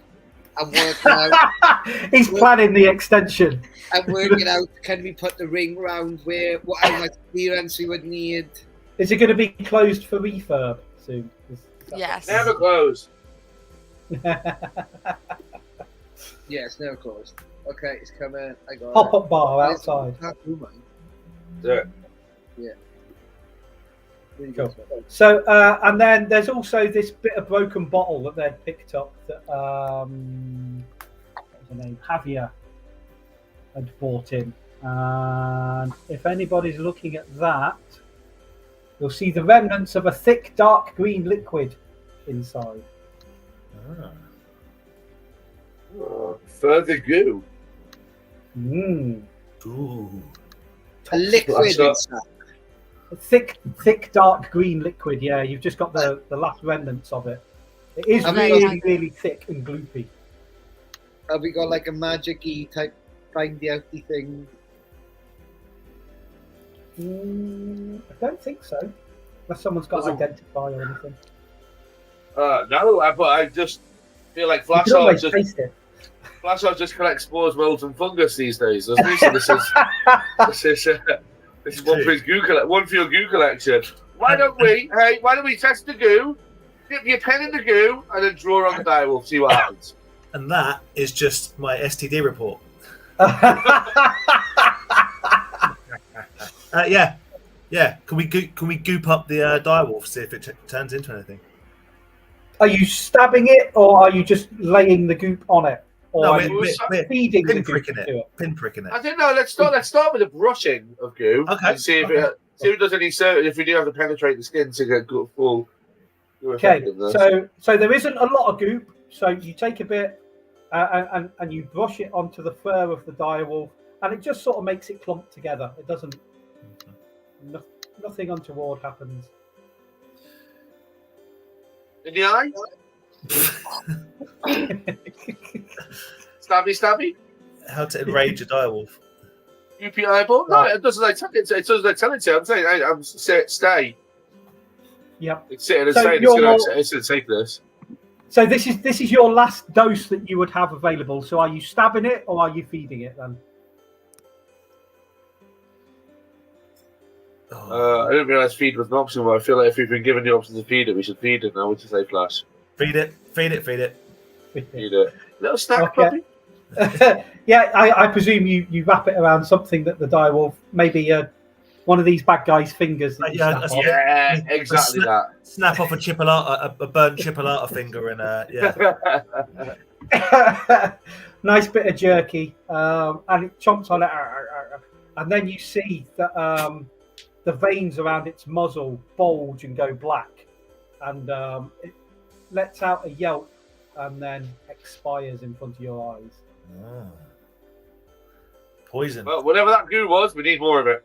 I'm working out. He's planning the extension. I'm working out. Can we put the ring round where? How much clearance we would need? Is it going to be closed for refurb soon? Yes. Never close. Yes, never closed. Okay, it's coming. I got Pop-up bar outside. Tattoo, man. Yeah. Really Cool. good. So, and then there's also this bit of broken bottle that they'd picked up that, what was her name? Javier had bought in. And if anybody's looking at that, you'll see the remnants of a thick, dark green liquid inside. Further goo. Ooh. A liquid inside. A thick, dark green liquid. Yeah, you've just got the last remnants of it. It is really, really thick and gloopy. Have we got like a magic-y type findy outy thing? I don't think so. Unless someone's got identify or anything. No, but I just feel like You can Flashlight always just taste it. collects spores, molds, and fungus these days. Doesn't he? So this is one for his one for your goo collection. Why don't we test the goo, dip your pen in the goo, and then draw on the die? We'll see what happens. And that is just my STD report. Yeah. Can we goop up the direwolf, see if it turns into anything? Are you stabbing it, or are you just laying the goop on it, or No, are you we're feeding the goop pinpricking to it? Pinpricking it. I don't know. Let's start with a brushing of goo. Okay. And see if it does any if we do have to penetrate the skin to get good full. Okay, so there isn't a lot of goop. So you take a bit and you brush it onto the fur of the direwolf, and it just sort of makes it clump together. It doesn't. Nothing untoward happens. In the eye? Stabby? How to enrage a direwolf? UPI eyeball? No, it does as I tell it to. It does as I tell it to. I'm saying, I'm stay. Yep. It's sitting and So saying you're- it's going to take this. So this is your last dose that you would have available. So are you stabbing it or are you feeding it then? Oh, I didn't realise feed was an option, but I feel like if we've been given the option to feed it, we should feed it now. Would you say, Flash? feed it, feed it, feed it. Feed it. Little snack Okay. puppy. Yeah, I presume you wrap it around something that the direwolf, maybe one of these bad guys' fingers. That you Yeah, snap that's- off. Yeah, exactly that. Snap off a chipolata, a burnt chipolata finger, and yeah. Nice bit of jerky, and it chomps on it, and then you see that the veins around its muzzle bulge and go black, and it lets out a yelp and then expires in front of your eyes. Ah. Poison. Well, whatever that goo was, we need more of it.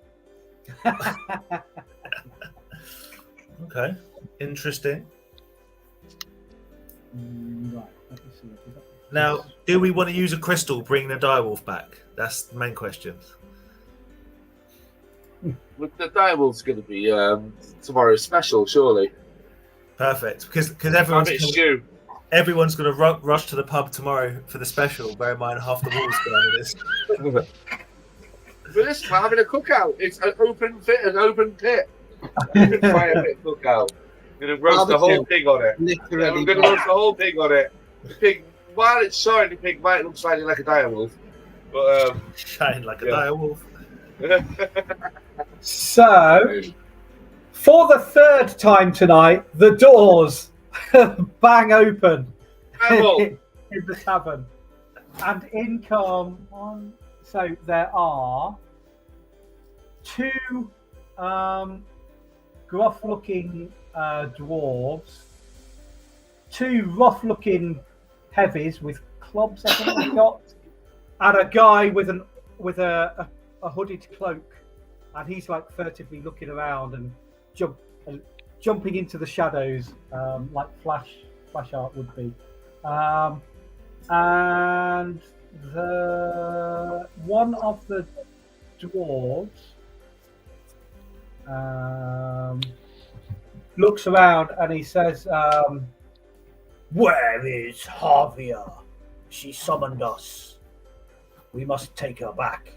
Okay, interesting. Right, let me see. Now, do we want to use a crystal bringing the direwolf back? That's the main question. With the direwolf's going to be tomorrow's special, surely. Perfect, because Have it stew. everyone's going to rush to the pub tomorrow for the special. Bear in mind, half the walls behind this. But listen, we're having a cookout. It's an open pit. Open fire pit cookout. We're going to roast the whole pig on it. Literally. We're going to roast the whole pig on it. The pig, while it's showing, the pig might look slightly like a direwolf. But Shine like a Yeah. direwolf. So, for the third time tonight, the doors bang open in the tavern, and in come one. So there are two gruff-looking dwarves, two rough-looking heavies with clubs, I think they've got, and a guy with a hooded cloak, and he's like furtively looking around and jumping into the shadows, like Flash art would be. And the one of the dwarves looks around and he says, "Where is Javier? She summoned us. We must take her back."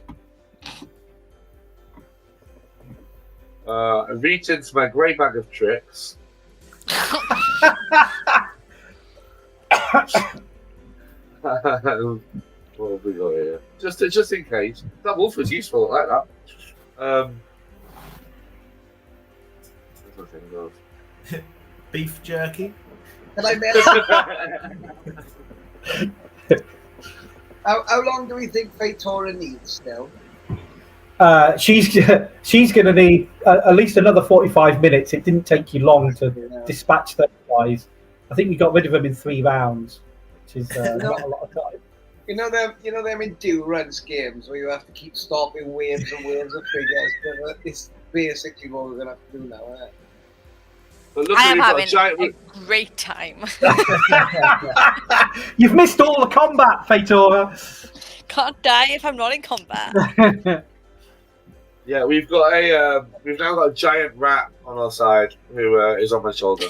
I reach into my grey bag of tricks. What have we got here? Just in case. That wolf was useful, I like that. There's nothing else. Beef jerky. Can I how long do we think Fatora needs still? She's going to need at least another 45 minutes. It didn't take you long to dispatch those guys. I think you got rid of them in 3 rounds, which is not a lot of time. You know them endurance games where you have to keep stopping waves and waves of figures. It's basically what we're gonna have to do now, isn't it? But look, I am we've got having a giant. a great time. You've missed all the combat, Fatora. Can't die if I'm not in combat. Yeah, we've got we've now got a giant rat on our side who is on my shoulder.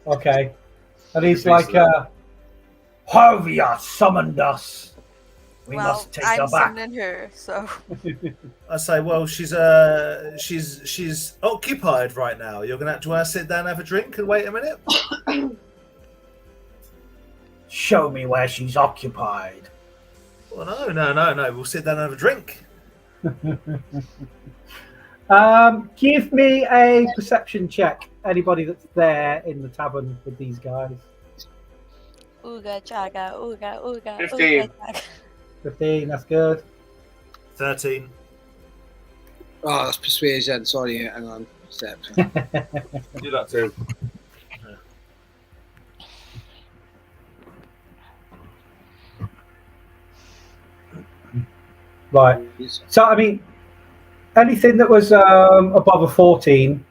Okay, and he's like, "Javier summoned us. We must take her I'm back." summoning her, so I say, well, she's occupied right now. You're gonna have to sit down, and have a drink, and wait a minute. Show me where she's occupied. Well, no. We'll sit down and have a drink. Give me a perception check. Anybody that's there in the tavern with these guys. ooga chaga, ooga ooga. 15. Ooga, chaga. 15. That's good. 13. Oh, that's persuasion. Sorry, hang on. Steps. Do that too. Right. So, I mean, anything that was above a 14,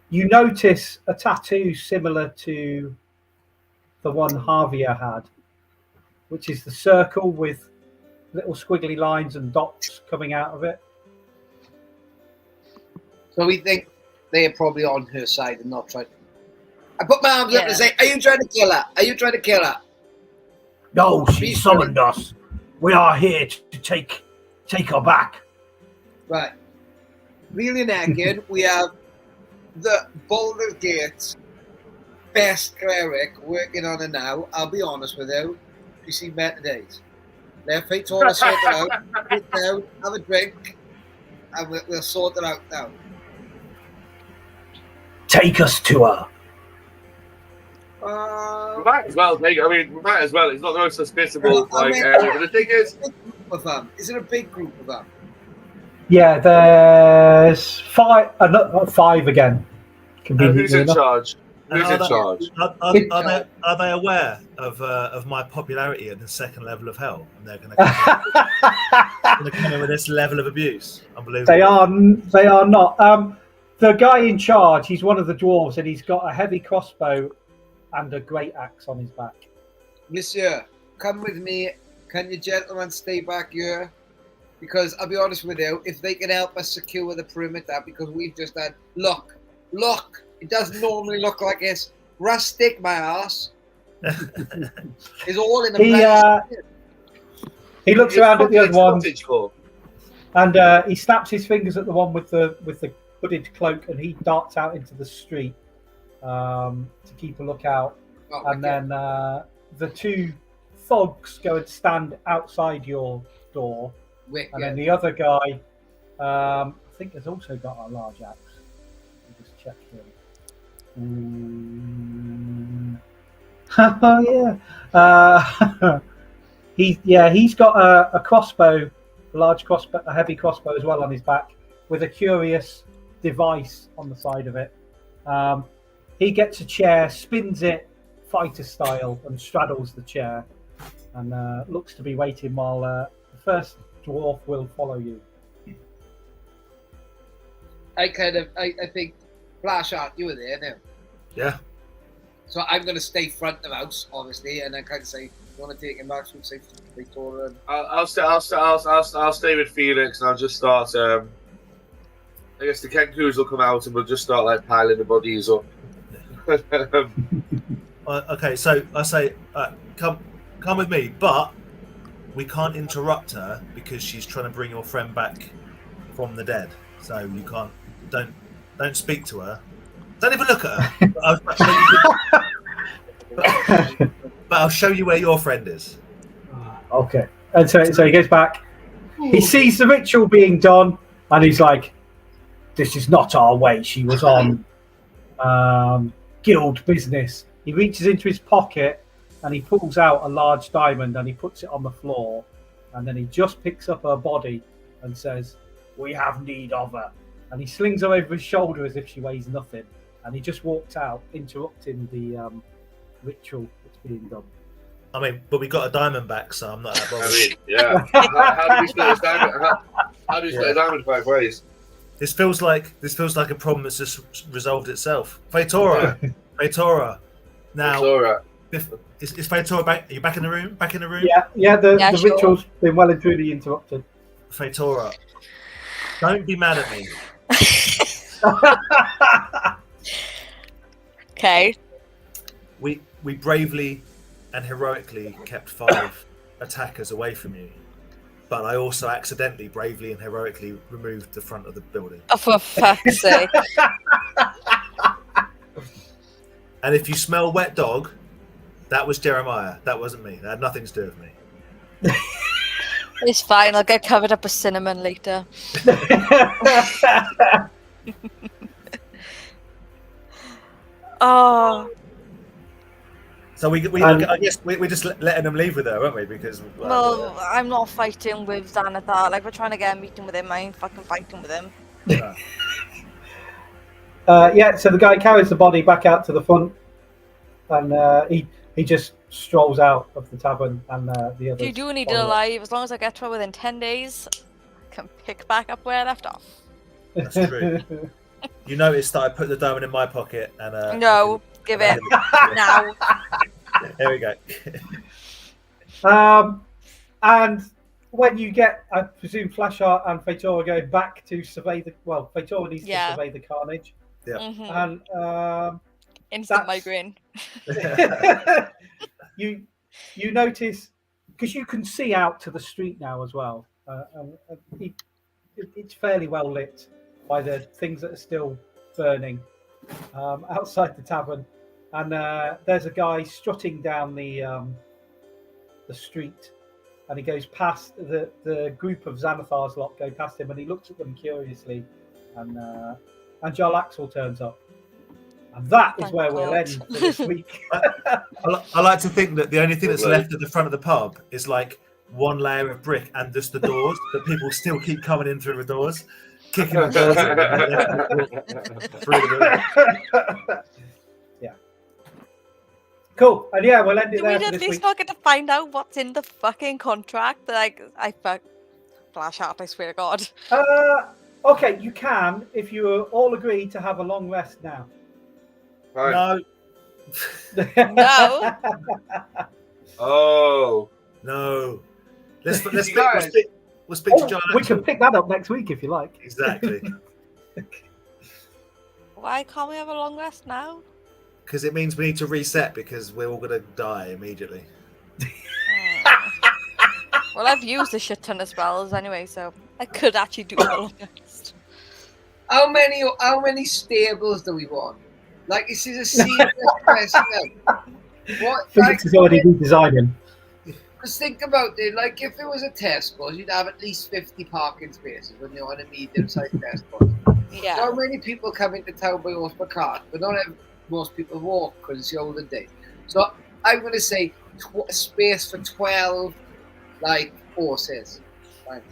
you notice a tattoo similar to the one Javier had, which is the circle with little squiggly lines and dots coming out of it. So we think they're probably on her side and not trying. I put my arms up Yeah. and say, "Are you trying to kill her? Are you trying to kill her?" No, she summoned us. We are here to take her back. Right. Really naked. We have the Baldur's Gate best cleric working on it now. I'll be honest with you. You see better days. Let Fatora sort it out. Sit down, have a drink, and we'll sort it out now. Take us to her. We might as well take. I mean, we might as well. It's not the most hospitable area, but the thing is, of them. Is it a big group of them? Yeah, there's five. Not five again. who's in charge? And Who's in charge? Are they aware of my popularity at the second level of hell? And they're going to come in with this level of abuse. Unbelievable. They are not. The guy in charge, he's one of the dwarves, and he's got a heavy crossbow and a great axe on his back. Monsieur, come with me. Can you gentlemen stay back here? Because I'll be honest with you, if they can help us secure the perimeter, because we've just had look, it doesn't normally look like this. Rustic, my ass. It's all in the He looks around at the other one, Call. and he snaps his fingers at the one with the hooded cloak, and he darts out into the street to keep a lookout. And then the two thugs go and stand outside your door. Wicked. And then the other guy, I think, has also got a large axe. Let me just check here. Oh yeah. He's got a crossbow, a large crossbow, a heavy crossbow as well on his back, with a curious device on the side of it. He gets a chair, spins it fighter style, and straddles the chair, and looks to be waiting while the first dwarf will follow you. I think, Flashheart, you were there now. Yeah. So I'm going to stay front of house, obviously, and then kind of say, you want to take him back from safety, Victoria? I'll stay with Felix, and I'll just start. I guess the Kenkus will come out, and we'll just start piling the bodies up. Okay, so I say, come with me, but we can't interrupt her because she's trying to bring your friend back from the dead. So you can't. Don't speak to her. Don't even look at her. But I'll show you where your friend is. Okay. And so he goes back. He sees the ritual being done, and he's like, "This is not our way. She was on guild business." He reaches into his pocket and he pulls out a large diamond and he puts it on the floor, and then he just picks up her body and says, "We have need of her." And he slings her over his shoulder as if she weighs nothing, and he just walks out, interrupting the ritual that's being done. I mean, but we got a diamond back, so I'm not that bothered. I mean, yeah. How do we split this diamond? How do we split a diamond 5 ways? This feels like a problem that's just resolved itself. Fatora. Now, is Fatora back? Are you back in the room? Back in the room? Yeah. The Sure. ritual's been well and truly interrupted. Fatora, don't be mad at me. Okay. We bravely and heroically kept 5 attackers away from you, but I also accidentally, bravely and heroically removed the front of the building. Oh, for fuck's sake. And if you smell wet dog, that was Jeremiah. That wasn't me. That had nothing to do with me. It's fine. I'll get covered up with cinnamon later. Oh. So I guess we're just letting them leave with her, aren't we? Because Well, I'm not fighting with Xanathar. We're trying to get a meeting with him. I ain't fucking fighting with him. So the guy carries the body back out to the front, and he just strolls out of the tavern, and the others. If you do need it follow. alive, as long as I get to her within 10 days, I can pick back up where I left off. That's true. You noticed that I put the diamond in my pocket, and No, give it now. There we go. And when you get, I presume Flashheart and Fatora go back to survey Fatora needs to survey the carnage. Yeah. Mhm. And Instant That's- migraine. you notice, because you can see out to the street now as well. It's fairly well lit by the things that are still burning outside the tavern, and there's a guy strutting down the street, and he goes past the group of Xanathar's lot go past him, and he looks at them curiously, and Jarl Axel turns up. And that is Thank where we'll God. end for this week. I like to think that the only thing that's Lovely. left at the front of the pub is like one layer of brick and just the doors, but people still keep coming in through the doors, kicking the doors in. Yeah. Cool. And yeah, we'll end it Do there we for at this least week. not get to find out what's in the fucking contract? Like, I fuck. Flash out, I swear to God. Okay, you can if you all agree to have a long rest now. Right. No, Oh. no. Let's You speak, guys- we'll speak to Oh, John. we can pick that up next week if you like. Exactly, Why can't we have a long rest now? because it means we need to reset because we're all gonna die immediately. Well, I've used a shit ton of spells anyway, so I could actually do a long rest. How many stables do we want? Like, this is a serious question. What? Like, Physics is already redesigning. because think about it. Like, if it was a Tesco's, you'd have at least 50 parking spaces when you're on a medium-sized Tesco's. Yeah. So many people come into town by horse per cart, but most people walk because it's the olden days. So I'm going to say space for 12, like, horses. Thanks.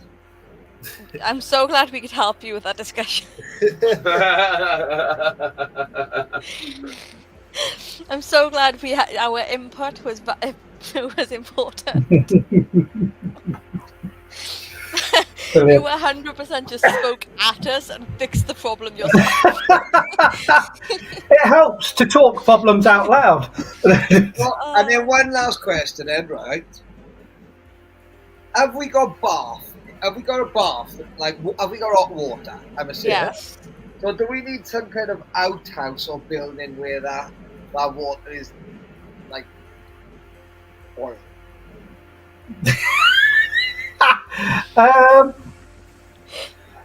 I'm so glad we could help you with that discussion. I'm so glad we had our input was important. You 100% just spoke at us and fixed the problem yourself. It helps to talk problems out loud. Well, and then one last question, then, right? Have we got bath? Have we got a bath? Like, have we got hot water? I'm assuming. Yes. So, do we need some kind of outhouse or building where that water is, like, boiled?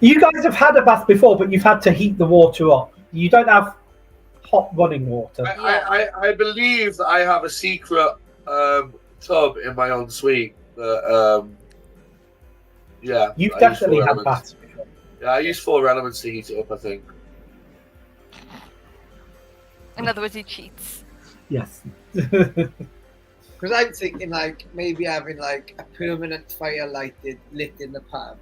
You guys have had a bath before, but you've had to heat the water up. You don't have hot running water. I believe that I have a secret tub in my ensuite. Yeah. You've I use definitely 4 had elements. baths before. Yeah, I use 4 elements to heat it up, I think. In other words, he cheats. Yes. Because I'm thinking, like, maybe having, like, a permanent fire lit in the pub.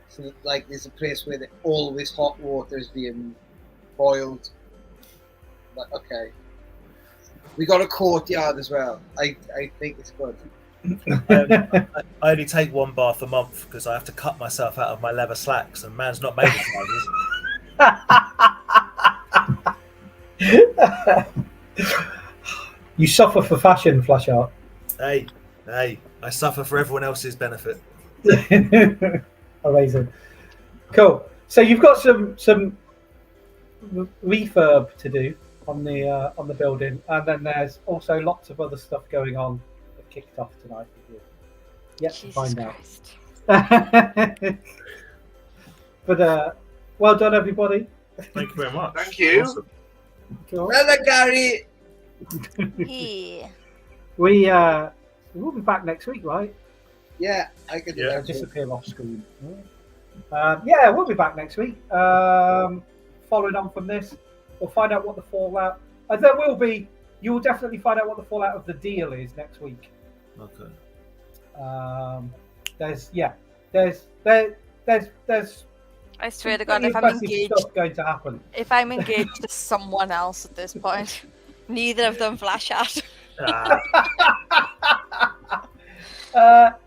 So, that, like, there's a place where always hot water is being boiled. Like, okay. We got a courtyard as well. I think it's good. I only take one bath a month because I have to cut myself out of my leather slacks, and man's not made of trousers. You suffer for fashion, Flashart. Hey, I suffer for everyone else's benefit. Amazing. Cool. So you've got some refurb to do on the building, and then there's also lots of other stuff going on that kicked off tonight. Yet to Jesus find out. Christ. But well done, everybody. Thank you very much. Thank you. Awesome. Cool. Brother Gary! Yeah. We'll be back next week, right? Yeah, I can do Yeah. I'll that. disappear off screen. Yeah, we'll be back next week. Following on from this, we'll find out what the fallout. There will be. You will definitely find out what the fallout of the deal is next week. Okay. There's I swear to pretty God, if I'm impressive engaged, stuff going to happen. if I'm engaged to someone else at this point, neither of them flash out.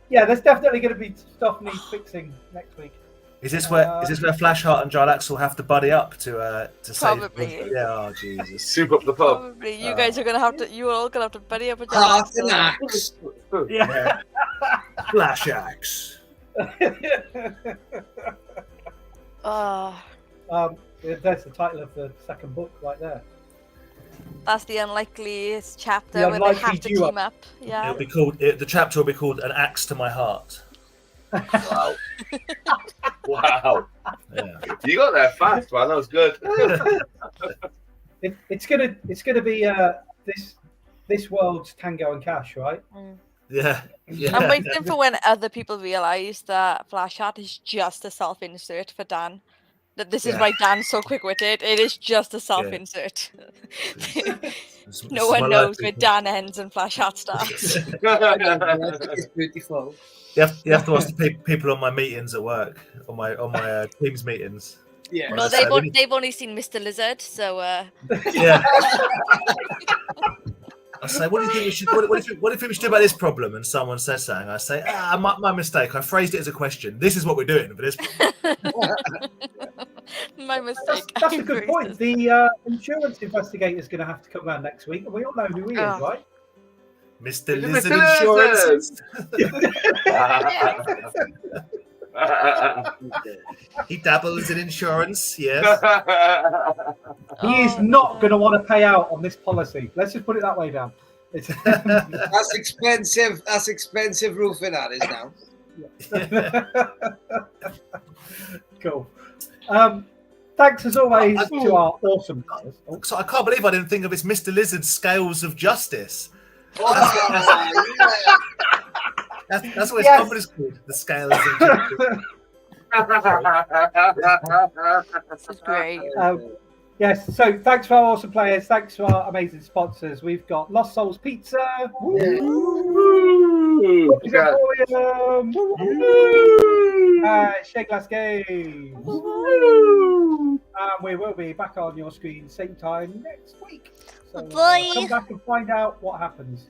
Yeah, there's definitely going to be stuff needs fixing next week. Is this where Flashheart and Giant Axel have to buddy up to save? Probably. Yeah. Oh Jesus. Soup up the pub. Probably you guys are gonna have to. You are all gonna have to buddy up with Half an Jack. axe. Yeah. Flash axe. Oh, There's the title of the second book right there. That's the unlikeliest chapter The where they unlikely have to duo. team up. Yeah. It'll be called. The chapter will be called "An Axe to My Heart." Wow. Wow. Yeah. You got there fast, man. That was good. It's gonna be this world's Tango and Cash, right? Yeah. Yeah. I'm waiting for when other people realise that Flash Hat is just a self-insert for Dan. That this is Yeah. why Dan's so quick-witted. It is just a self-insert. No one knows where Dan ends and Flash Hat starts. It's beautiful. You have to ask the people on my meetings at work, on my Teams meetings. Yeah. No, they've only seen Mr. Lizard, so Yeah. I say, what do you think we should? What do you think we should do about this problem? And someone says something. I say, my mistake. I phrased it as a question. This is what we're doing for this. My mistake. That's a good point. The insurance investigator is going to have to come around next week, and we all know who he is, Oh. right? Mr. Mr. Lizard Insurance. He dabbles in insurance. Yes. He is not going to want to pay out on this policy. Let's just put it that way, Dan. It's That's expensive. That's expensive roofing that is now. Cool. Thanks as always to our awesome players. Oh, So I can't believe I didn't think of this Mr. Lizard Scales of Justice. That's what his Yes. company's called. The Scales of Justice. This is great. yes, so thanks for our awesome players. Thanks to our amazing sponsors. We've got Lost Souls Pizza. Shake Glass Games. And we will be back on your screen same time next week. So Bye. come back and find out what happens.